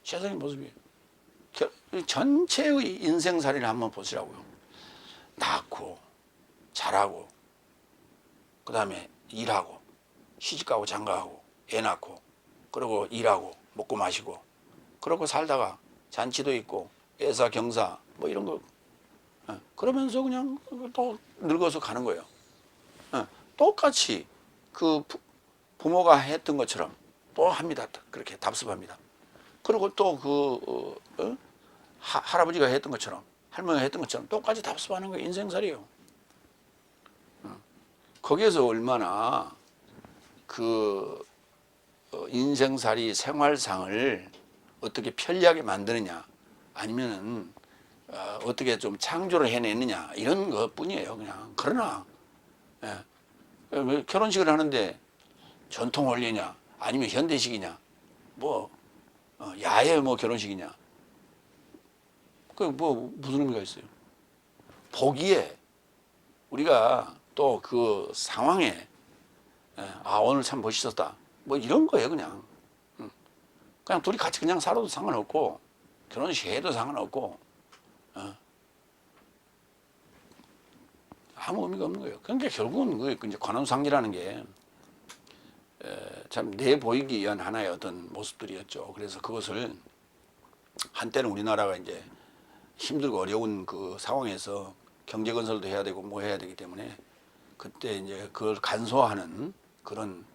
세상의 모습이에요. 전체의 인생살이를 한번 보시라고요. 낳고 잘하고 그 다음에 일하고 시집가고 장가가고 애 낳고 그리고 일하고 먹고 마시고 그러고 살다가 잔치도 있고 애사 경사 뭐 이런 거 그러면서 그냥 또 늙어서 가는 거예요. 똑같이 그 부모가 했던 것처럼 또 합니다. 그렇게 답습합니다. 그리고 또 할아버지가 했던 것처럼 할머니가 했던 것처럼 똑같이 답습하는 게 인생살이에요. 거기에서 얼마나 그 인생살이 생활상을 어떻게 편리하게 만드느냐 아니면은 어떻게 좀 창조를 해내느냐 이런 것뿐이에요. 그냥 그러나 결혼식을 하는데 전통 원리냐 아니면 현대식이냐 뭐 야외 뭐 결혼식이냐 그 뭐 무슨 의미가 있어요? 보기에 우리가 또 그 상황에 오늘 참 멋있었다 뭐 이런 거예요. 그냥 둘이 같이 그냥 살아도 상관없고 결혼식 해도 상관없고 아무 의미가 없는 거예요. 그러니까 결국은 그 이제 관혼상리라는 게 참 내보이기 위한 하나의 어떤 모습들이었죠. 그래서 그것을 한때는 우리나라가 이제 힘들고 어려운 그 상황에서 경제 건설도 해야 되고 뭐 해야 되기 때문에 그때 이제 그걸 간소화하는 그런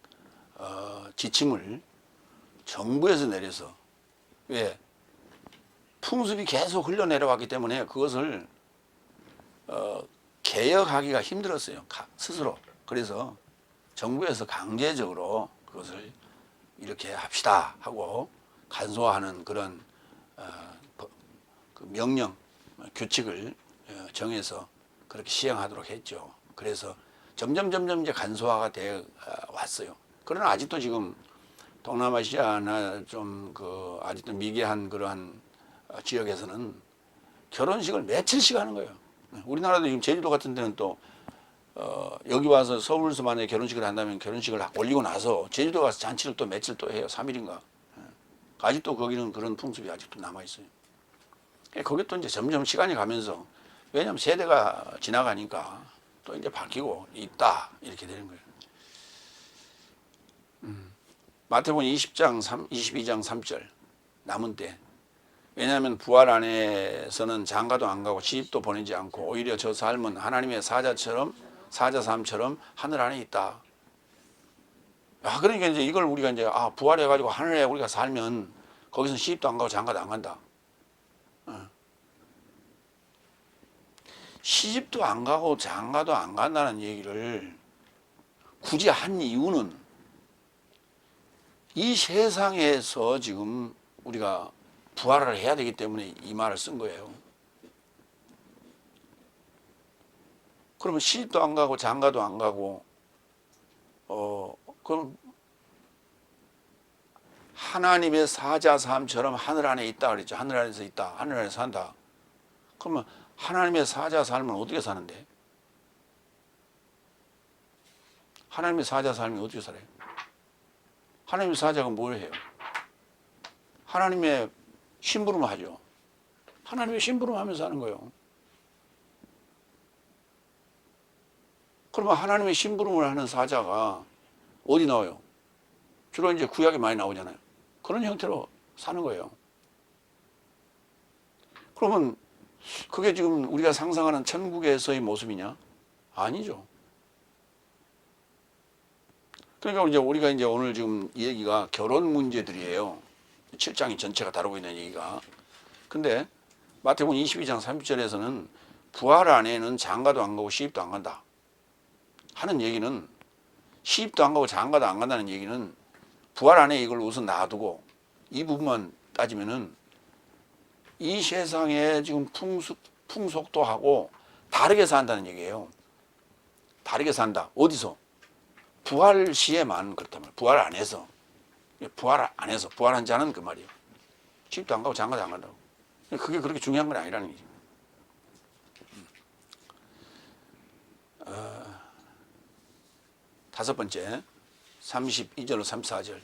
지침을 정부에서 내려서 왜 풍습이 계속 흘러내려왔기 때문에 그것을 개혁하기가 힘들었어요. 스스로. 그래서 정부에서 강제적으로 그것을 이렇게 합시다 하고 간소화하는 그런 그 명령, 규칙을 정해서 그렇게 시행하도록 했죠. 그래서 점점 이제 간소화가 되어 왔어요. 그러나 아직도 지금 동남아시아나 좀 그 아직도 미개한 그러한 지역에서는 결혼식을 며칠씩 하는 거예요. 우리나라도 지금 제주도 같은 데는 또 여기 와서 서울에서 만약에 결혼식을 한다면 결혼식을 올리고 나서 제주도 가서 잔치를 또 며칠 또 해요. 3일인가. 아직도 거기는 그런 풍습이 아직도 남아있어요. 거기 또 이제 점점 시간이 가면서 왜냐하면 세대가 지나가니까 또 이제 바뀌고 있다 이렇게 되는 거예요. 마태복음 22장 3절 남은 때 왜냐하면 부활 안에서는 장가도 안 가고 시집도 보내지 않고 오히려 저 삶은 하나님의 사자 삶처럼 하늘 안에 있다. 그러니까 이제 이걸 우리가 이제 부활해가지고 하늘에 우리가 살면 거기서 시집도 안 가고 장가도 안 간다. 시집도 안 가고 장가도 안 간다는 얘기를 굳이 한 이유는 이 세상에서 지금 우리가 부활을 해야 되기 때문에 이 말을 쓴 거예요. 그러면 시집도 안 가고 장가도 안 가고 그럼 하나님의 사자 삶처럼 하늘 안에 있다 그랬죠. 하늘 안에서 있다. 하늘 안에 산다. 그러면 하나님의 사자 삶은 어떻게 사는데? 하나님의 사자 삶이 어떻게 살아요? 하나님의 사자가 뭘 해요? 하나님의 심부름 하죠. 하나님의 심부름 하면서 하는 거예요. 그러면 하나님의 심부름을 하는 사자가 어디 나와요? 주로 이제 구약에 많이 나오잖아요. 그런 형태로 사는 거예요. 그러면 그게 지금 우리가 상상하는 천국에서의 모습이냐? 아니죠. 그러니까 이제 우리가 이제 오늘 지금 이 얘기가 결혼 문제들이에요. 7장이 전체가 다루고 있는 얘기가. 근데 마태복음 22장 30절에서는 부활 안에는 장가도 안 가고 시집도 안 간다 하는 얘기는 시집도 안 가고 장가도 안 간다는 얘기는 부활 안에 이걸 우선 놔두고 이 부분만 따지면은 이 세상에 지금 풍속도 하고 다르게 산다는 얘기예요. 다르게 산다. 어디서? 부활 시에만 그렇다면 부활 안에서 부활한 자는 그 말이에요. 시집도 안 가고 장가도 안 간다고. 그게 그렇게 중요한 건 아니라는 얘기죠. 다섯 번째 32절로 34절.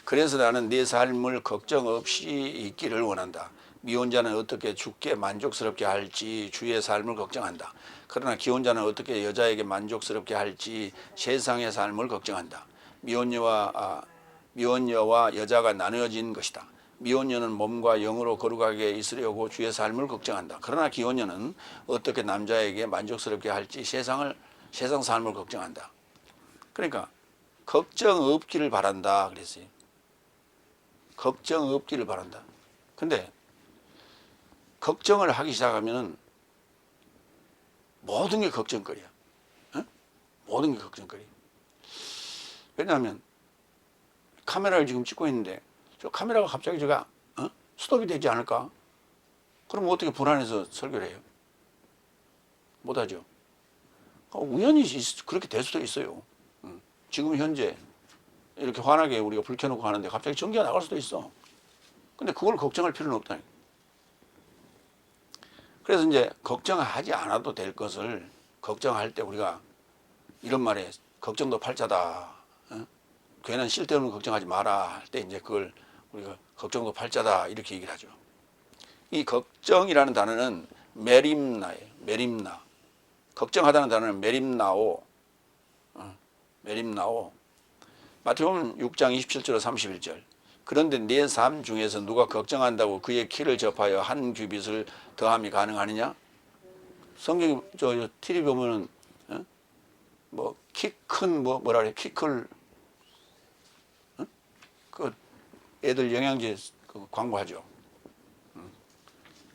그래서 나는 네 삶을 걱정 없이 있기를 원한다. 미혼자는 어떻게 죽게 만족스럽게 할지 주의 삶을 걱정한다. 그러나 기혼자는 어떻게 여자에게 만족스럽게 할지 세상의 삶을 걱정한다. 미혼녀와 여자가 나누어진 것이다. 미혼녀는 몸과 영으로 거룩하게 있으려고 주의 삶을 걱정한다. 그러나 기혼녀는 어떻게 남자에게 만족스럽게 할지 세상 삶을 걱정한다. 그러니까 걱정 없기를 바란다 그랬어요. 걱정 없기를 바란다. 근데 걱정을 하기 시작하면 모든 게 걱정거리야. 모든 게 걱정거리. 왜냐하면 카메라를 지금 찍고 있는데 저 카메라가 갑자기 제가 스톱이 되지 않을까? 그럼 어떻게 불안해서 설교를 해요? 못하죠. 우연히 그렇게 될 수도 있어요. 지금 현재 이렇게 환하게 우리가 불 켜놓고 하는데 갑자기 전기가 나갈 수도 있어. 근데 그걸 걱정할 필요는 없다니. 그래서 이제 걱정하지 않아도 될 것을 걱정할 때 우리가 이런 말에 걱정도 팔자다. 괜한 쓸데없는 걱정하지 마라 할 때 이제 그걸 우리가 걱정도 팔자다 이렇게 얘기를 하죠. 이 걱정이라는 단어는 메림나예요. 메림나. 걱정하다는 단어는 메림나오. 마태복음 6장 27절로 31절. 그런데 네 삶 중에서 누가 걱정한다고 그의 키를 접하여 한 규빗을 더함이 가능하느냐? 성경 저 TV 보면은 뭐 키 큰 뭐라 그래? 키 클 그 애들 영양제 그 광고하죠.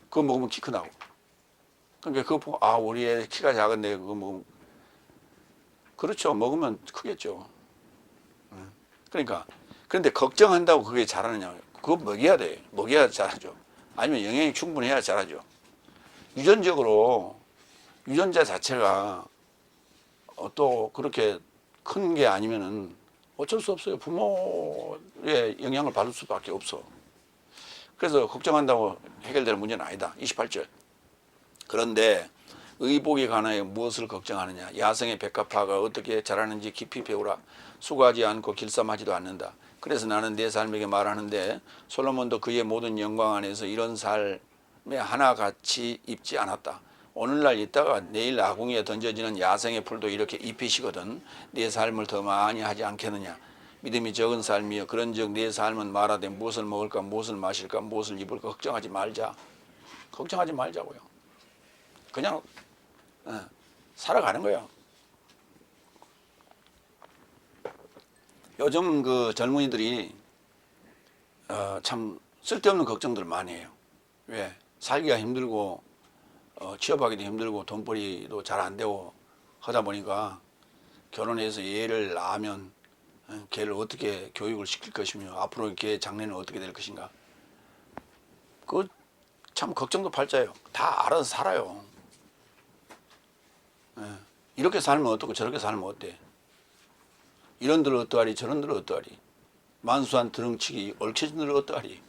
그거 먹으면 키 크다고. 그러니까 그거 보고 우리 애 키가 작은데 그거 먹으면 그렇죠. 먹으면 크겠죠. 그러니까 그런데 걱정한다고 그게 자라느냐? 그거 먹여야 돼요. 먹여야 자라죠. 아니면 영양이 충분해야 자라죠. 유전적으로 유전자 자체가 또 그렇게 큰 게 아니면은 어쩔 수 없어요. 부모의 영향을 받을 수밖에 없어. 그래서 걱정한다고 해결될 문제는 아니다. 28절. 그런데 의복에 관하여 무엇을 걱정하느냐? 야성의 백합화가 어떻게 자라는지 깊이 배우라. 수고하지 않고 길쌈하지도 않는다. 그래서 나는 내 삶에게 말하는데 솔로몬도 그의 모든 영광 안에서 이런 삶에 하나같이 입지 않았다. 오늘날 있다가 내일 아궁이에 던져지는 야생의 풀도 이렇게 잎이시거든. 내 삶을 더 많이 하지 않겠느냐. 믿음이 적은 삶이여 그런즉 내 삶은 말하되 무엇을 먹을까 무엇을 마실까 무엇을 입을까 걱정하지 말자. 걱정하지 말자고요. 그냥 살아가는 거야. 요즘 그 젊은이들이 참 쓸데없는 걱정들 많이 해요. 왜? 살기가 힘들고 취업하기도 힘들고 돈벌이도 잘 안 되고 하다 보니까 결혼해서 얘를 낳으면 걔를 어떻게 교육을 시킬 것이며 앞으로 걔 장래는 어떻게 될 것인가. 그 참 걱정도 팔자예요. 다 알아서 살아요. 이렇게 살면 어떻고 저렇게 살면 어때? 이런들 어떠하리 저런들 어떠하리 만수한 드렁치기 얽혀진들 어떠하리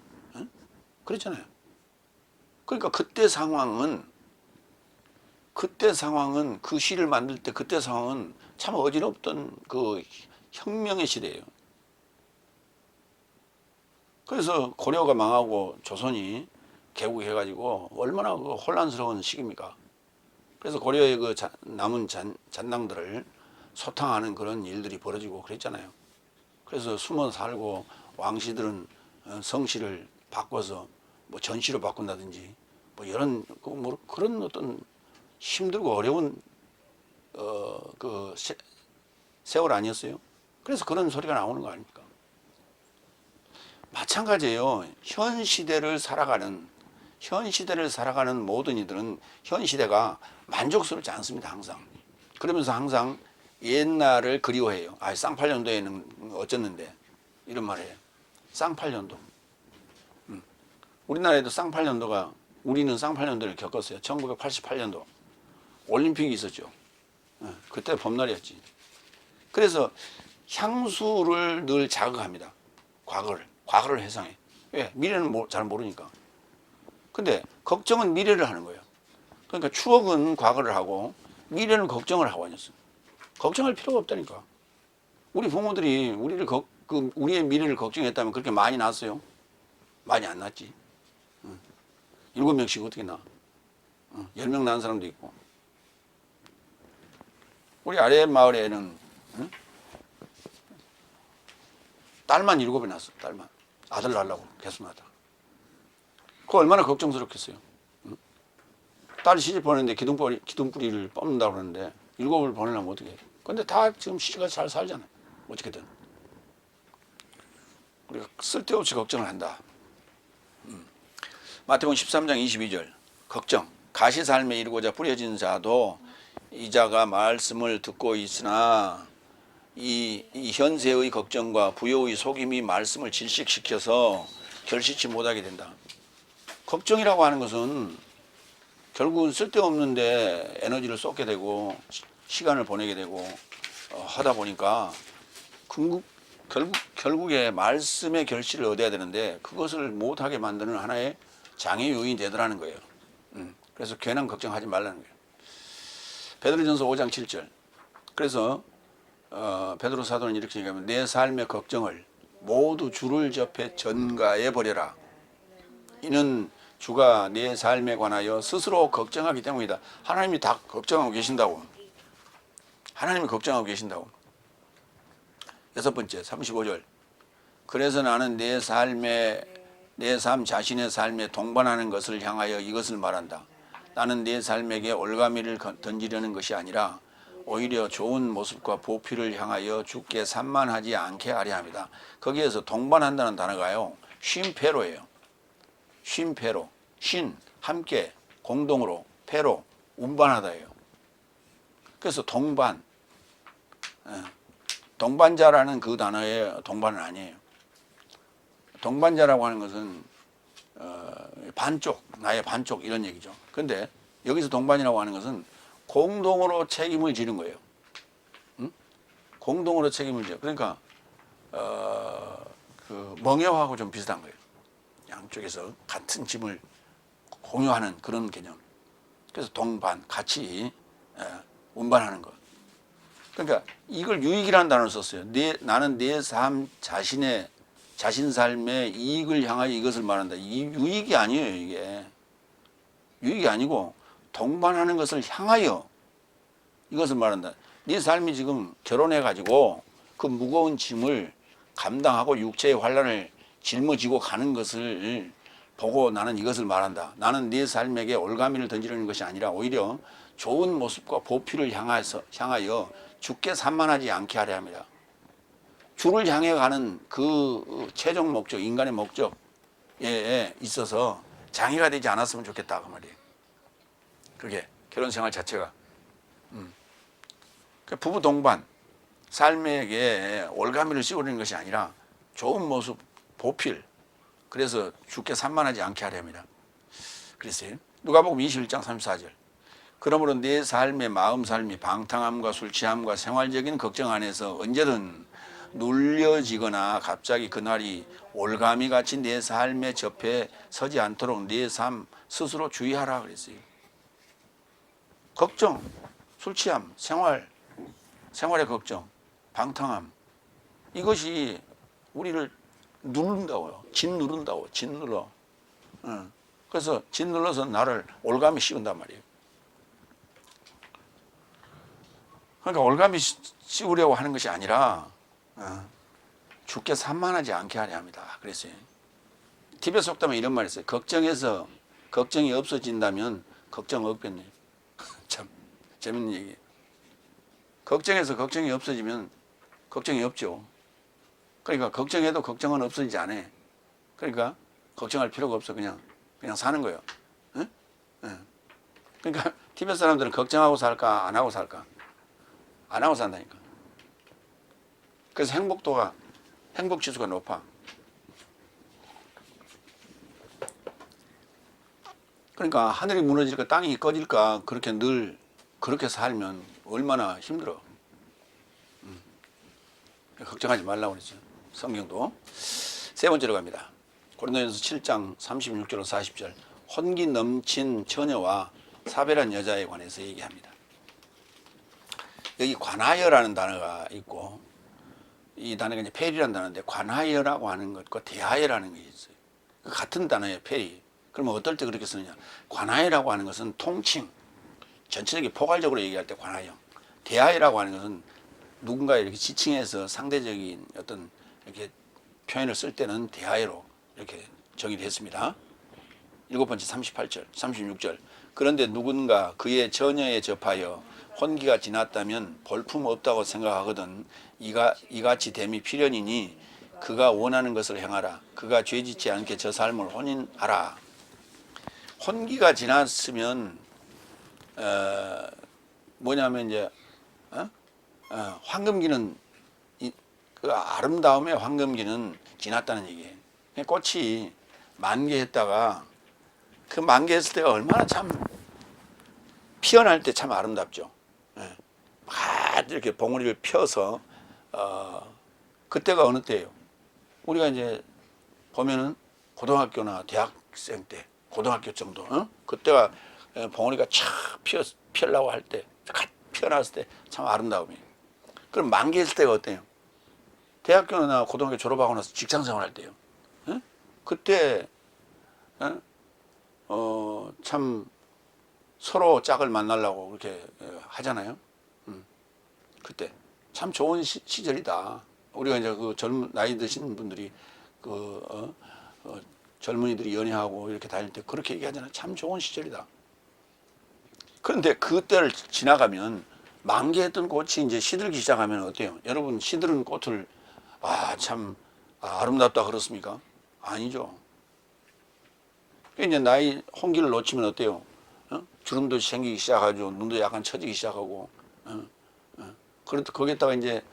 그렇잖아요. 그러니까 그때 상황은 그 시를 만들 때 그때 상황은 참 어지럽던 그 혁명의 시대예요. 그래서 고려가 망하고 조선이 개국해가지고 얼마나 그 혼란스러운 시기입니까? 그래서 고려의 그 남은 잔당들을 소탕하는 그런 일들이 벌어지고 그랬잖아요. 그래서 숨어 살고 왕씨들은 성씨를 바꿔서 뭐 전씨로 바꾼다든지 뭐 이런 뭐 그런 어떤 힘들고 어려운 그 세월 아니었어요. 그래서 그런 소리가 나오는 거 아닙니까? 마찬가지예요. 현 시대를 살아가는 모든 이들은 현 시대가 만족스럽지 않습니다. 항상. 그러면서 항상 옛날을 그리워해요. 아, 쌍팔년도에는 어쩌는데 이런 말이에요. 쌍팔년도. 우리나라에도 쌍팔년도가 우리는 쌍팔년도를 겪었어요. 1988년도 올림픽이 있었죠. 그때 봄날이었지. 그래서 향수를 늘 자극합니다. 과거를 회상해. 왜? 미래는 잘 모르니까. 근데 걱정은 미래를 하는 거예요. 그러니까 추억은 과거를 하고 미래는 걱정을 하고 있어요. 걱정할 필요가 없다니까. 우리 부모들이 우리의 미래를 걱정했다면 그렇게 많이 낳았어요? 많이 안 낳았지. 7명씩 어떻게 낳아? 10명 낳은 사람도 있고. 우리 아래 마을에는 딸만 7이 낳았어. 딸만. 아들 낳으려고 개수마다. 그거 얼마나 걱정스럽겠어요. 딸이 시집 보내는데 기둥뿌리를 뽑는다고 그러는데 7을 보내려면 어떻게 해? 근데 다 지금 시집가 잘 살잖아요. 어떻게든. 우리가 쓸데없이 걱정을 한다. 마태복음 13장 22절. 걱정. 가시살매 이루고자 뿌려진 자도 이자가 말씀을 듣고 있으나 이 현세의 걱정과 부요의 속임이 말씀을 질식시켜서 결실치 못하게 된다. 걱정이라고 하는 것은 결국은 쓸데없는데 에너지를 쏟게 되고 시간을 보내게 되고 하다 보니까 결국에 말씀의 결실을 얻어야 되는데 그것을 못하게 만드는 하나의 장애 요인이 되더라는 거예요. 그래서 괜한 걱정하지 말라는 거예요. 베드로전서 5장 7절. 그래서 베드로 사도는 이렇게 얘기하면 내 삶의 걱정을 모두 주를 접해 전가해 버려라. 이는 주가 내 삶에 관하여 스스로 걱정하기 때문이다. 하나님이 다 걱정하고 계신다고. 하나님이 걱정하고 계신다고. 6번째 35절. 그래서 나는 내 삶 자신의 삶에 동반하는 것을 향하여 이것을 말한다. 나는 내 삶에게 올가미를 던지려는 것이 아니라 오히려 좋은 모습과 보필을 향하여 주께 산만하지 않게 하려 합니다. 거기에서 동반한다는 단어가요. 쉼패로예요. 쉼패로. 신, 함께, 공동으로, 패로, 운반하다예요. 그래서 동반. 동반자라는 그 단어의 동반은 아니에요. 동반자라고 하는 것은 반쪽, 나의 반쪽 이런 얘기죠. 근데 여기서 동반이라고 하는 것은 공동으로 책임을 지는 거예요. 응? 공동으로 책임을 져. 그러니까 그 멍에하고 좀 비슷한 거예요. 양쪽에서 같은 짐을 공유하는 그런 개념. 그래서 동반, 같이 운반하는 것. 그러니까 이걸 유익이라는 단어를 썼어요. 나는 내 삶 자신 삶의 이익을 향하여 이것을 말한다. 이 유익이 아니에요, 이게. 유익이 아니고 동반하는 것을 향하여 이것을 말한다. 네 삶이 지금 결혼해 가지고 그 무거운 짐을 감당하고 육체의 환란을 짊어지고 가는 것을 보고 나는 이것을 말한다. 나는 네 삶에게 올가미를 던지려는 것이 아니라 오히려 좋은 모습과 보필을 향하여 주께 산만하지 않게 하려 합니다. 주를 향해 가는 그 최종 목적, 인간의 목적에 있어서 장애가 되지 않았으면 좋겠다 그 말이에요. 그게 결혼 생활 자체가 부부 동반, 삶에게 올가미를 씌우는 것이 아니라 좋은 모습, 보필, 그래서 주께 산만하지 않게 하려 합니다. 그랬어요. 누가복음 21장 34절. 그러므로 내 삶의 마음 삶이 방탕함과 술 취함과 생활적인 걱정 안에서 언제든 눌려지거나 갑자기 그날이 올가미 같이 내 삶에 접해 서지 않도록 내 삶 스스로 주의하라 그랬어요. 걱정, 술 취함, 생활의 걱정, 방탕함, 이것이 우리를 누른다고요. 짓누른다고, 짓눌러. 그래서 짓눌러서 나를 올가미 씌운단 말이에요. 그러니까 올가미 씌우려고 하는 것이 아니라 주께 산만하지 않게 하려 합니다. 그랬어요. 티베트 속담에 이런 말이 있어요. 걱정에서 걱정이 없어진다면 걱정 없겠네요. 참 재밌는 얘기예요. 걱정에서 걱정이 없어지면 걱정이 없죠. 그러니까 걱정해도 걱정은 없어지지 않아. 그러니까 걱정할 필요가 없어. 그냥 사는 거예요. 응? 응. 그러니까 티베트 사람들은 걱정하고 살까 안 하고 살까? 안 하고 산다니까. 그래서 행복 지수가 높아. 그러니까 하늘이 무너질까 땅이 꺼질까 그렇게 늘 그렇게 살면 얼마나 힘들어. 걱정하지 말라고 그랬죠. 성경도. 세 번째로 갑니다. 고린도전서 7장 36절로 40절. 혼기 넘친 처녀와 사별한 여자에 관해서 얘기합니다. 여기 관하여라는 단어가 있고 이 단어가 이제 페리라는 단어인데 관하여라고 하는 것과 대하여라는 게 있어요. 같은 단어예요, 페리. 그러면 어떨 때 그렇게 쓰느냐? 관하여라고 하는 것은 통칭, 전체적인 포괄적으로 얘기할 때 관하여. 대하여라고 하는 것은 누군가 이렇게 지칭해서 상대적인 어떤 이렇게 표현을 쓸 때는 대하여로 이렇게 정의를 했습니다. 일곱 번째 38절, 36절. 그런데 누군가 그의 처녀에 접하여 혼기가 지났다면 볼품 없다고 생각하거든 이같이 됨이 필연이니 그가 원하는 것을 행하라. 그가 죄짓지 않게 저 삶을 혼인하라. 혼기가 지났으면 뭐냐면 이제 황금기는 그 아름다움의 황금기는 지났다는 얘기예요. 꽃이 만개했다가 그 만개했을 때가 얼마나 참 피어날 때 참 아름답죠. 막 이렇게 봉우리를 펴서 그때가 어느 때예요? 우리가 이제 보면은 고등학교나 대학생 때, 고등학교 정도, 그때가 봉우리가 촥 펴려고 할 때, 피어났을 때 참 아름다움이에요. 그럼 만개했을 때가 어때요? 대학교나 고등학교 졸업하고 나서 직장생활 할 때요. 그때 참 서로 짝을 만나려고 그렇게 하잖아요. 그때 참 좋은 시절이다. 우리가 이제 그 나이 드신 분들이 젊은이들이 연애하고 이렇게 다닐 때 그렇게 얘기하잖아요. 참 좋은 시절이다. 그런데 그때를 지나가면 만개했던 꽃이 이제 시들기 시작하면 어때요? 여러분 시들은 꽃을 참 아름답다 그렇습니까? 아니죠. 이제 나이 홍기를 놓치면 어때요? 주름도 생기기 시작하죠. 눈도 약간 처지기 시작하고. 거기에다가 이제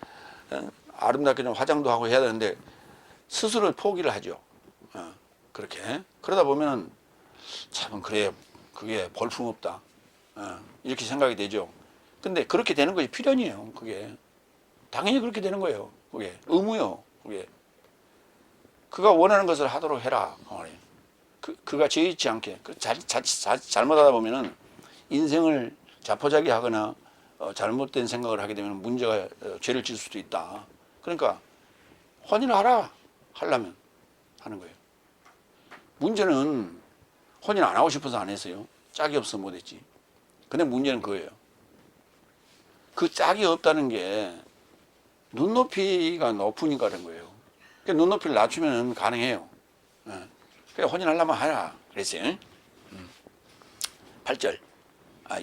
아름답게 좀 화장도 하고 해야 되는데 스스로 포기를 하죠. 그렇게 그러다 보면 참 그래 그게 볼품없다 이렇게 생각이 되죠. 근데 그렇게 되는 것이 필연이에요. 그게 당연히 그렇게 되는 거예요. 그게 의무요. 그게 그가 원하는 것을 하도록 해라. 그가 죄 있지 않게 잘못하다 보면은 인생을 자포자기하거나 잘못된 생각을 하게 되면 문제가 죄를 질 수도 있다. 그러니까 혼인하라 하려면 하는 거예요. 문제는 혼인 안 하고 싶어서 안 했어요. 짝이 없어서 못 했지. 근데 문제는 그거예요. 그 짝이 없다는 게 눈높이가 높으니까 그런 거예요. 그러니까 눈높이를 낮추면 가능해요. 그러니까 혼인하려면 하라 그랬어요. 8절.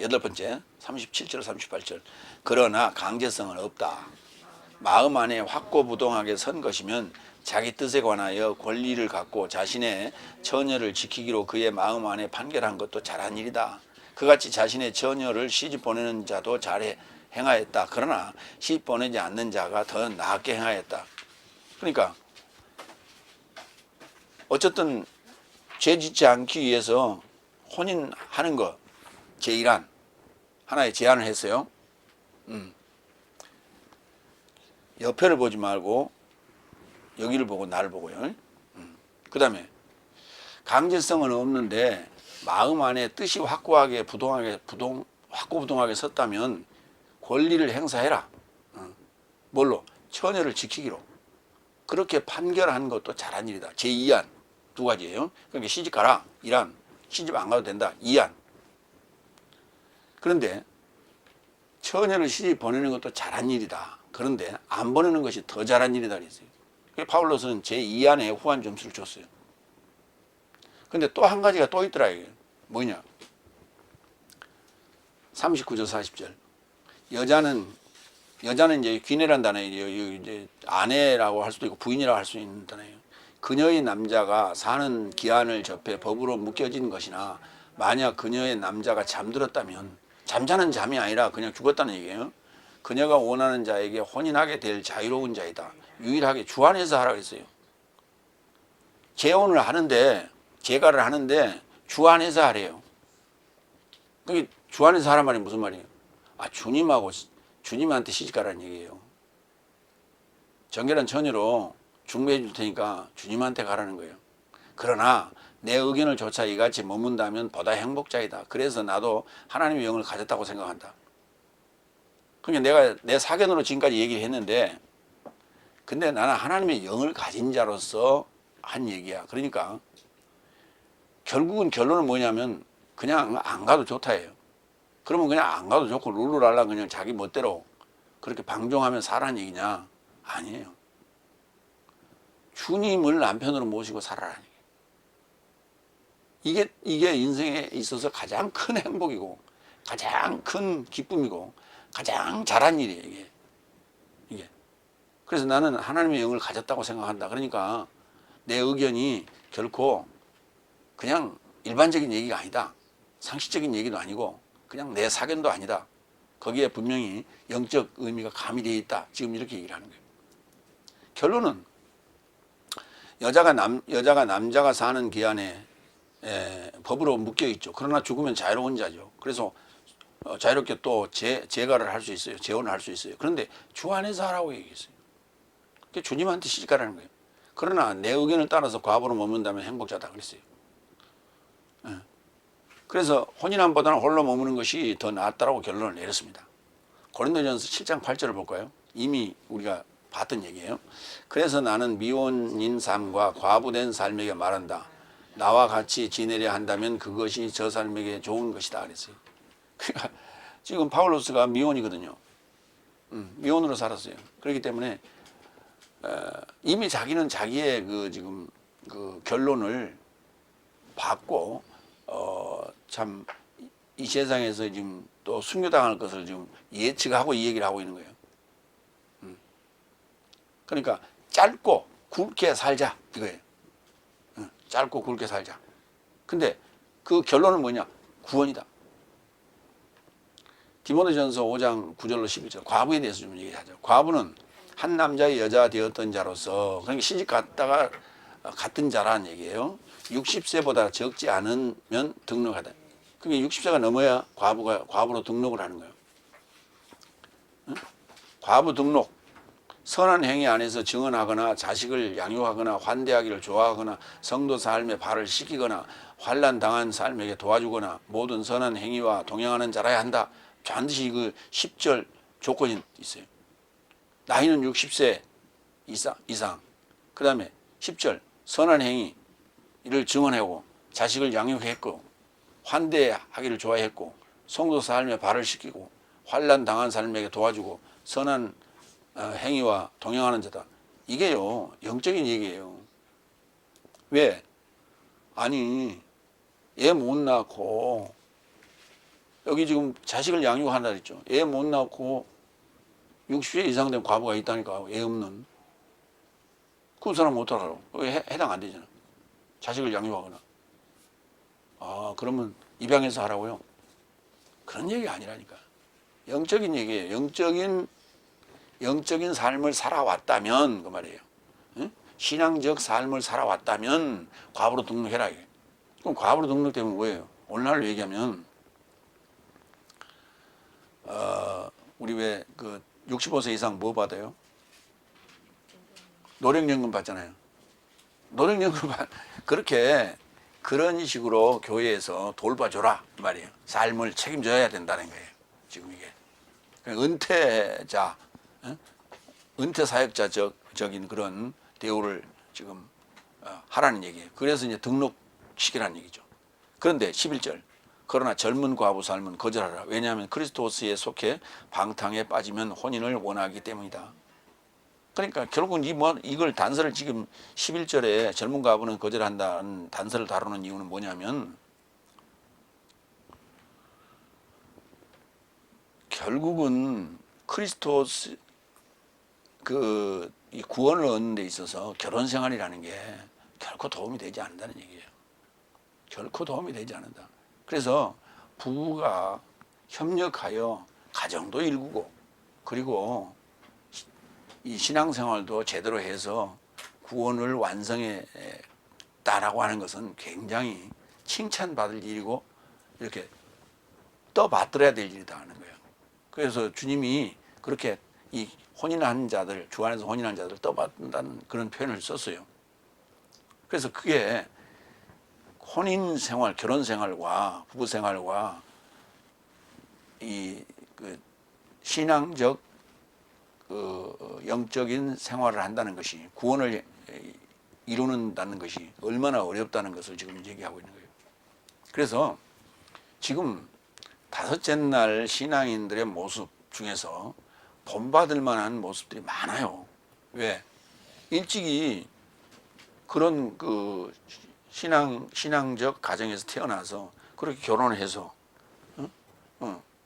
여덟 번째 37절 38절. 그러나 강제성은 없다. 마음 안에 확고부동하게 선 것이면 자기 뜻에 관하여 권리를 갖고 자신의 처녀를 지키기로 그의 마음 안에 판결한 것도 잘한 일이다. 그같이 자신의 처녀를 시집 보내는 자도 잘 행하였다. 그러나 시집 보내지 않는 자가 더 나았게 행하였다. 그러니까 어쨌든 죄 짓지 않기 위해서 혼인하는 것 제1안 하나의 제안을 했어요. 옆에를 보지 말고 여기를 보고 나를 보고요. 그 다음에 강제성은 없는데 마음 안에 뜻이 확고하게 확고부동하게 섰다면 권리를 행사해라. 뭘로? 처녀를 지키기로. 그렇게 판결한 것도 잘한 일이다. 제2안 두 가지예요. 그러니까 시집 가라 1안, 시집 안 가도 된다 2안. 그런데 처녀를 시집 보내는 것도 잘한 일이다. 그런데 안 보내는 것이 더 잘한 일이다 그랬어요. 파울로스는 제2안에 후한 점수를 줬어요. 근데 또 한 가지가 또 있더라 이게. 뭐냐? 39절 40절. 여자는 이제 귀내란 단어예요. 이제 아내라고 할 수도 있고 부인이라고 할 수 있는 단어예요. 그녀의 남자가 사는 기한을 접해 법으로 묶여진 것이나 만약 그녀의 남자가 잠들었다면 잠자는 잠이 아니라 그냥 죽었다는 얘기예요. 그녀가 원하는 자에게 혼인하게 될 자유로운 자이다. 유일하게 주 안에서 하라고 했어요. 재혼을 하는데 재가를 하는데 주 안에서 하래요. 그게 주 안에서 하란 말이 무슨 말이에요? 주님하고 주님한테 시집가라는 얘기예요. 정결한 처녀로 중매해 줄 테니까 주님한테 가라는 거예요. 그러나 내 의견을 조차 이같이 머문다면 보다 행복자이다. 그래서 나도 하나님의 영을 가졌다고 생각한다. 그러니까 내가 내 사견으로 지금까지 얘기를 했는데 근데 나는 하나님의 영을 가진 자로서 한 얘기야. 그러니까 결국은 결론은 뭐냐면 그냥 안 가도 좋다예요. 그러면 그냥 안 가도 좋고 룰루랄라 그냥 자기 멋대로 그렇게 방종하면 사라는 얘기냐? 아니에요. 주님을 남편으로 모시고 살아라는 얘기예요. 이게 인생에 있어서 가장 큰 행복이고 가장 큰 기쁨이고 가장 잘한 일이에요. 이게. 그래서 나는 하나님의 영을 가졌다고 생각한다. 그러니까 내 의견이 결코 그냥 일반적인 얘기가 아니다. 상식적인 얘기도 아니고 그냥 내 사견도 아니다. 거기에 분명히 영적 의미가 가미되어 있다. 지금 이렇게 얘기를 하는 거예요. 결론은 여자가 남자가 사는 기한에 법으로 묶여 있죠. 그러나 죽으면 자유로운 자죠. 그래서 자유롭게 또 재가를 할 수 있어요. 재혼을 할 수 있어요. 그런데 주 안에서 하라고 얘기했어요. 주님한테 시집가라는 거예요. 그러나 내 의견을 따라서 과부로 머문다면 행복자다 그랬어요. 그래서 혼인함보다는 홀로 머무는 것이 더 낫다라고 결론을 내렸습니다. 고린도전서 7장 8절을 볼까요? 이미 우리가 봤던 얘기예요. 그래서 나는 미혼인 삶과 과부된 삶에게 말한다. 나와 같이 지내려 한다면 그것이 저 삶에게 좋은 것이다 그랬어요. 그러니까 지금 파울로스가 미혼이거든요. 미혼으로 살았어요. 그렇기 때문에 이미 자기는 자기의 지금 결론을 받고 참 이 세상에서 지금 또 순교당할 것을 지금 예측하고 이 얘기를 하고 있는 거예요. 그러니까 짧고 굵게 살자 이거예요. 짧고 굵게 살자. 근데 그 결론은 뭐냐? 구원이다. 디모데전서 5장 9절로 11절 과부에 대해서 좀 얘기하죠. 과부는 한 남자의 여자 되었던 자로서 그러니까 시집 갔다가 같은 자라는 얘기예요. 60세보다 적지 않으면 등록하다. 그게 60세가 넘어야 과부로 등록을 하는 거예요. 응? 과부 등록. 선한 행위 안에서 증언하거나 자식을 양육하거나 환대하기를 좋아하거나 성도 삶에 발을 씻기거나 환난 당한 삶에게 도와주거나 모든 선한 행위와 동행하는 자라야 한다. 반드시 그 10절 조건이 있어요. 나이는 60세 이상. 그 다음에 10절 선한 행위를 증언하고 자식을 양육했고 환대하기를 좋아했고 성도 삶에 발을 씻기고 환난 당한 삶에게 도와주고 선한 행위와 동행하는 자다. 이게요 영적인 얘기예요. 왜? 아니 애 못 낳고 여기 지금 자식을 양육한다 그랬죠. 애 못 낳고 60세 이상 된 과부가 있다니까. 애 없는. 그 사람 어떡하라고. 해당 안 되잖아. 자식을 양육하거나. 아 그러면 입양해서 하라고요? 그런 얘기가 아니라니까. 영적인 얘기예요. 영적인 삶을 살아왔다면 그 말이에요. 응? 신앙적 삶을 살아왔다면 과부로 등록해라. 이게. 그럼 과부로 등록되면 뭐예요? 오늘날로 얘기하면 우리 왜 그 65세 이상 뭐 받아요? 노령연금 받잖아요. 노령연금 그렇게 그런 식으로 교회에서 돌봐줘라 이 말이에요. 삶을 책임져야 된다는 거예요. 지금 이게 은퇴자, 은퇴 사역자적인 그런 대우를 지금 하라는 얘기예요. 그래서 이제 등록시키라는 얘기죠. 그런데 11절 그러나 젊은 과부 삶은 거절하라. 왜냐하면 그리스도스에 속해 방탕에 빠지면 혼인을 원하기 때문이다. 그러니까 결국은 이걸 단서를 지금 11절에 젊은 과부는 거절한다는 단서를 다루는 이유는 뭐냐면 결국은 그리스도스 이 구원을 얻는 데 있어서 결혼 생활이라는 게 결코 도움이 되지 않는다는 얘기예요. 결코 도움이 되지 않는다. 그래서 부부가 협력하여 가정도 일구고 그리고 이 신앙생활도 제대로 해서 구원을 완성했다라고 하는 것은 굉장히 칭찬받을 일이고 이렇게 떠받들어야 될 일이다 하는 거예요. 그래서 주님이 그렇게 이 혼인한 자들, 주 안에서 혼인한 자들을 떠받든다는 그런 표현을 썼어요. 그래서 그게 혼인 생활, 결혼 생활과 부부 생활과 이 신앙적 영적인 생활을 한다는 것이 구원을 이루는다는 것이 얼마나 어렵다는 것을 지금 얘기하고 있는 거예요. 그래서 지금 다섯째 날 신앙인들의 모습 중에서 본받을 만한 모습들이 많아요. 왜? 일찍이 그런 신앙적 가정에서 태어나서 그렇게 결혼을 해서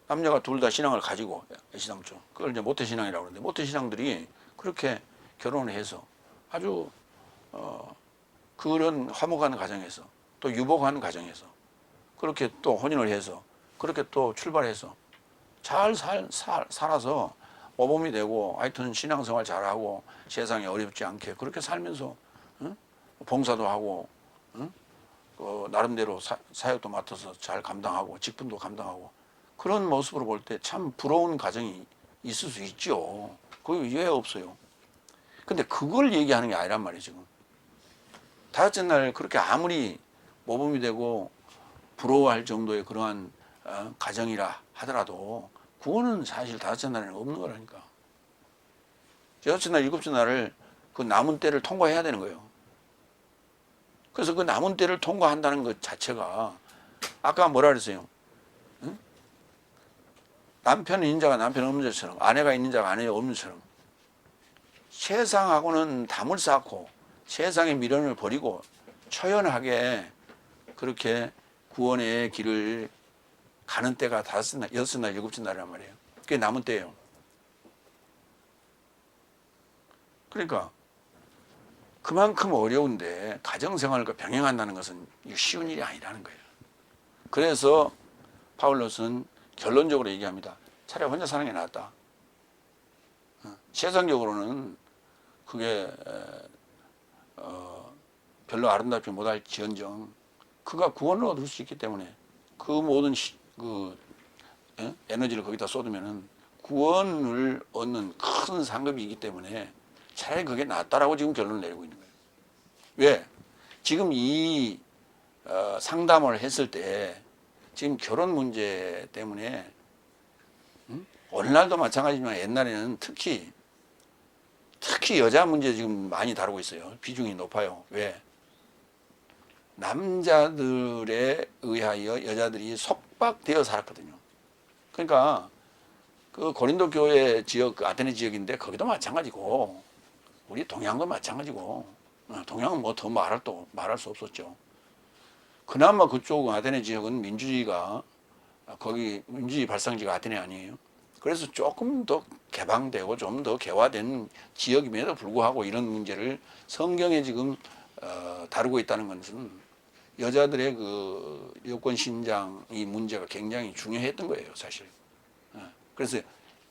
남녀가 둘 다 신앙을 가지고 애시당초 그걸 이제 모태신앙이라고 하는데 모태신앙들이 그렇게 결혼을 해서 아주 그런 화목한 가정에서 또 유복한 가정에서 그렇게 또 혼인을 해서 그렇게 또 출발해서 잘 살아서 모범이 되고 하여튼 신앙생활 잘하고 세상에 어렵지 않게 그렇게 살면서 봉사도 하고 나름대로 사역도 맡아서 잘 감당하고 직분도 감당하고 그런 모습으로 볼 때 참 부러운 가정이 있을 수 있죠. 그게 왜 없어요. 근데 그걸 얘기하는 게 아니란 말이에요. 지금 다섯째 날 그렇게 아무리 모범이 되고 부러워할 정도의 그러한 가정이라 하더라도 구원은 사실 다섯째 날에는 없는 거라니까. 여섯째 날, 일곱째 날을 그 남은 때를 통과해야 되는 거예요. 그래서 그 남은 때를 통과한다는 것 자체가 아까 뭐라 그랬어요? 응? 남편 있는 자가 남편 없는 자처럼 아내가 있는 자가 아내가 없는 자처럼 세상하고는 담을 쌓고 세상의 미련을 버리고 처연하게 그렇게 구원의 길을 가는 때가 다섯째 날, 여섯째 날, 일곱째 날이란 말이에요. 그게 남은 때예요. 그러니까 그만큼 어려운데 가정생활과 병행한다는 것은 쉬운 일이 아니라는 거예요. 그래서 바울로스는 결론적으로 얘기합니다. 차라리 혼자 사는 게 낫다. 세상적으로는 그게 별로 아름답지 못할지언정 그가 구원을 얻을 수 있기 때문에 그 모든 에너지를 거기다 쏟으면은 구원을 얻는 큰 상급이기 때문에 차라리 그게 낫다라고 지금 결론을 내리고 있는 거예요. 왜? 지금 이 상담을 했을 때 지금 결혼 문제 때문에 오늘날도 마찬가지지만 옛날에는 특히 여자 문제 지금 많이 다루고 있어요. 비중이 높아요. 왜? 남자들에 의하여 여자들이 속박되어 살았거든요. 그러니까 그 고린도 교회 지역, 그 아테네 지역인데 거기도 마찬가지고 우리 동양도 마찬가지고 동양은 뭐 더 말할 수 없었죠. 그나마 그쪽 아테네 지역은 민주주의가 거기 민주주의 발상지가 아테네 아니에요. 그래서 조금 더 개방되고 좀 더 개화된 지역임에도 불구하고 이런 문제를 성경에 지금 다루고 있다는 것은 여자들의 그 여권 신장 이 문제가 굉장히 중요했던 거예요, 사실. 그래서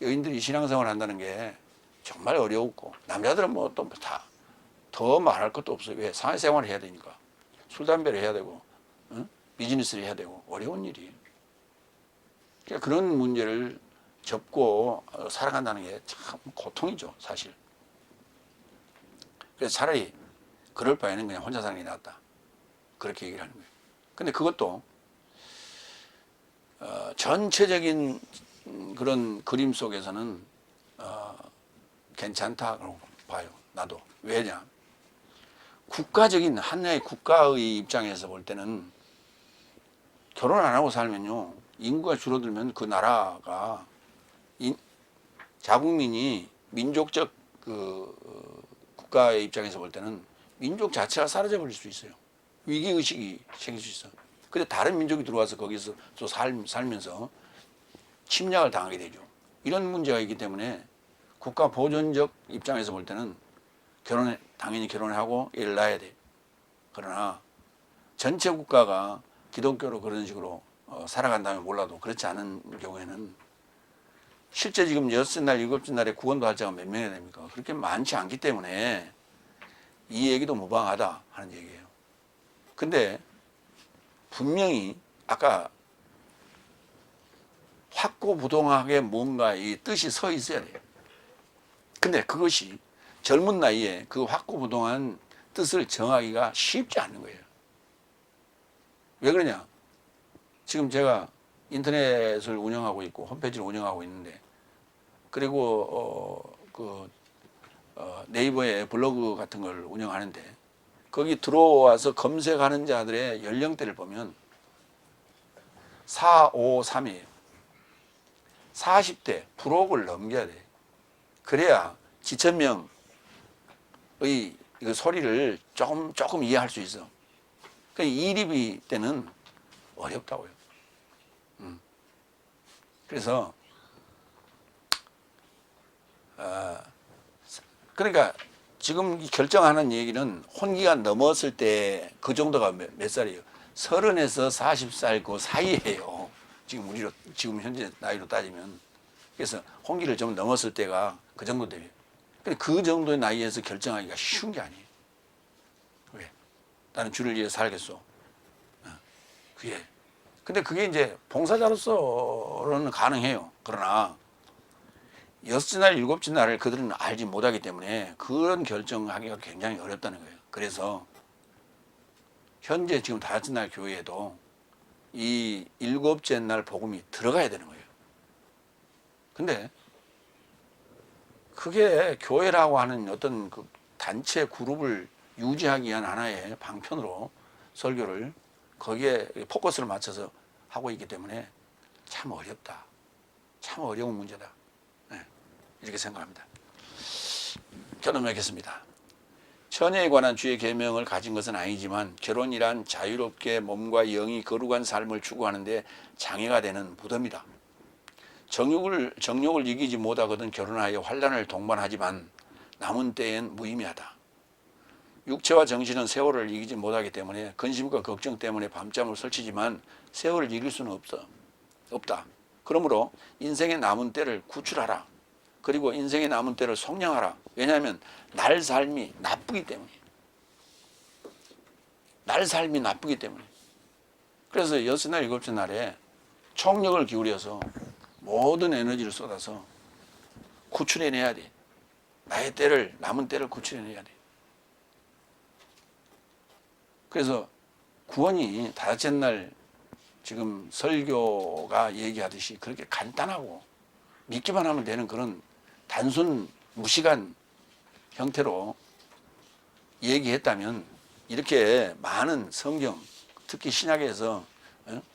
여인들이 신앙생활 한다는 게 정말 어려웠고 남자들은 뭐 또 다 더 말할 것도 없어요. 왜? 사회생활을 해야 되니까. 술, 담배를 해야 되고 비즈니스를 해야 되고 어려운 일이에요. 그러니까 그런 문제를 접고 살아간다는 게 참 고통이죠, 사실. 그래서 차라리 그럴 바에는 그냥 혼자 사는 게 낫다. 그렇게 얘기를 하는 거예요. 근데 그것도 전체적인 그런 그림 속에서는 괜찮다고 봐요. 나도. 왜냐? 국가적인 하나의 국가의 입장에서 볼 때는 결혼 안 하고 살면요. 인구가 줄어들면 그 나라가 자국민이 민족적 그 국가의 입장에서 볼 때는 민족 자체가 사라져 버릴 수 있어요. 위기의식이 생길 수 있어. 근데 다른 민족이 들어와서 거기서 또 살면서 침략을 당하게 되죠. 이런 문제가 있기 때문에 국가 보존적 입장에서 볼 때는 당연히 결혼을 하고 애를 낳아야 돼. 그러나 전체 국가가 기독교로 그런 식으로 살아간다면 몰라도 그렇지 않은 경우에는 실제 지금 여섯째 날, 일곱째 날에 구원도 할자가 몇 명이나 됩니까? 그렇게 많지 않기 때문에 이 얘기도 무방하다 하는 얘기예요. 근데 분명히 아까 확고부동하게 뭔가 이 뜻이 서 있어야 돼요. 근데 그것이 젊은 나이에 그 확고부동한 뜻을 정하기가 쉽지 않은 거예요. 왜 그러냐? 지금 제가 인터넷을 운영하고 있고 홈페이지를 운영하고 있는데 그리고 네이버에 블로그 같은 걸 운영하는데 거기 들어와서 검색하는 자들의 연령대를 보면 453이에요. 40대 부록을 넘겨야 돼. 그래야 지천명의 그 소리를 조금 이해할 수 있어. 그 이립이 때는 어렵다고요. 그래서 그러니까 지금 결정하는 얘기는 혼기가 넘었을 때 그 정도가 몇 살이에요? 30에서 40살 그 사이에요. 지금 현재 나이로 따지면. 그래서 혼기를 좀 넘었을 때가 그 정도 돼요. 근데 그 정도의 나이에서 결정하기가 쉬운 게 아니에요. 왜? 나는 주를 위해 살겠소. 그게. 근데 그게 이제 봉사자로서는 가능해요. 그러나 여섯째 날, 일곱째 날을 그들은 알지 못하기 때문에 그런 결정하기가 굉장히 어렵다는 거예요. 그래서 현재 지금 다섯째 날 교회에도 이 일곱째 날 복음이 들어가야 되는 거예요. 근데 그게 교회라고 하는 어떤 그 단체 그룹을 유지하기 위한 하나의 방편으로 설교를 거기에 포커스를 맞춰서 하고 있기 때문에 참 어렵다. 참 어려운 문제다. 네, 이렇게 생각합니다. 결론하겠습니다. 처녀에 관한 주의 계명을 가진 것은 아니지만 결혼이란 자유롭게 몸과 영이 거룩한 삶을 추구하는데 장애가 되는 무덤이다. 정욕을 이기지 못하거든 결혼하여 환란을 동반하지만 남은 때엔 무의미하다. 육체와 정신은 세월을 이기지 못하기 때문에 근심과 걱정 때문에 밤잠을 설치지만 세월을 이길 수는 없다. 그러므로 인생의 남은 때를 구출하라. 그리고 인생의 남은 때를 속량하라. 왜냐하면 날 삶이 나쁘기 때문에. 날 삶이 나쁘기 때문에. 그래서 여섯 날 일곱째 날에 총력을 기울여서 모든 에너지를 쏟아서 구출해내야 돼. 나의 때를, 남은 때를 구출해내야 돼. 그래서 구원이 다섯째 날 지금 설교가 얘기하듯이 그렇게 간단하고 믿기만 하면 되는 그런 단순 무식한 형태로 얘기했다면 이렇게 많은 성경, 특히 신약에서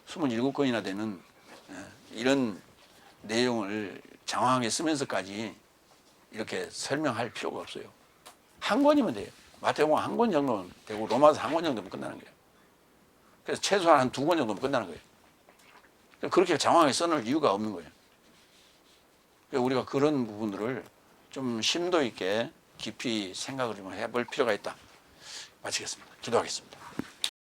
27권이나 되는 이런 내용을 장황하게 쓰면서까지 이렇게 설명할 필요가 없어요. 한 권이면 돼요. 마태복음 한 권 정도면 되고 로마서 한 권 정도면 끝나는 거예요. 그래서 최소한 한 두 권 정도면 끝나는 거예요. 그렇게 장황하게 써놓을 이유가 없는 거예요. 우리가 그런 부분들을 좀 심도 있게 깊이 생각을 좀 해볼 필요가 있다. 마치겠습니다. 기도하겠습니다.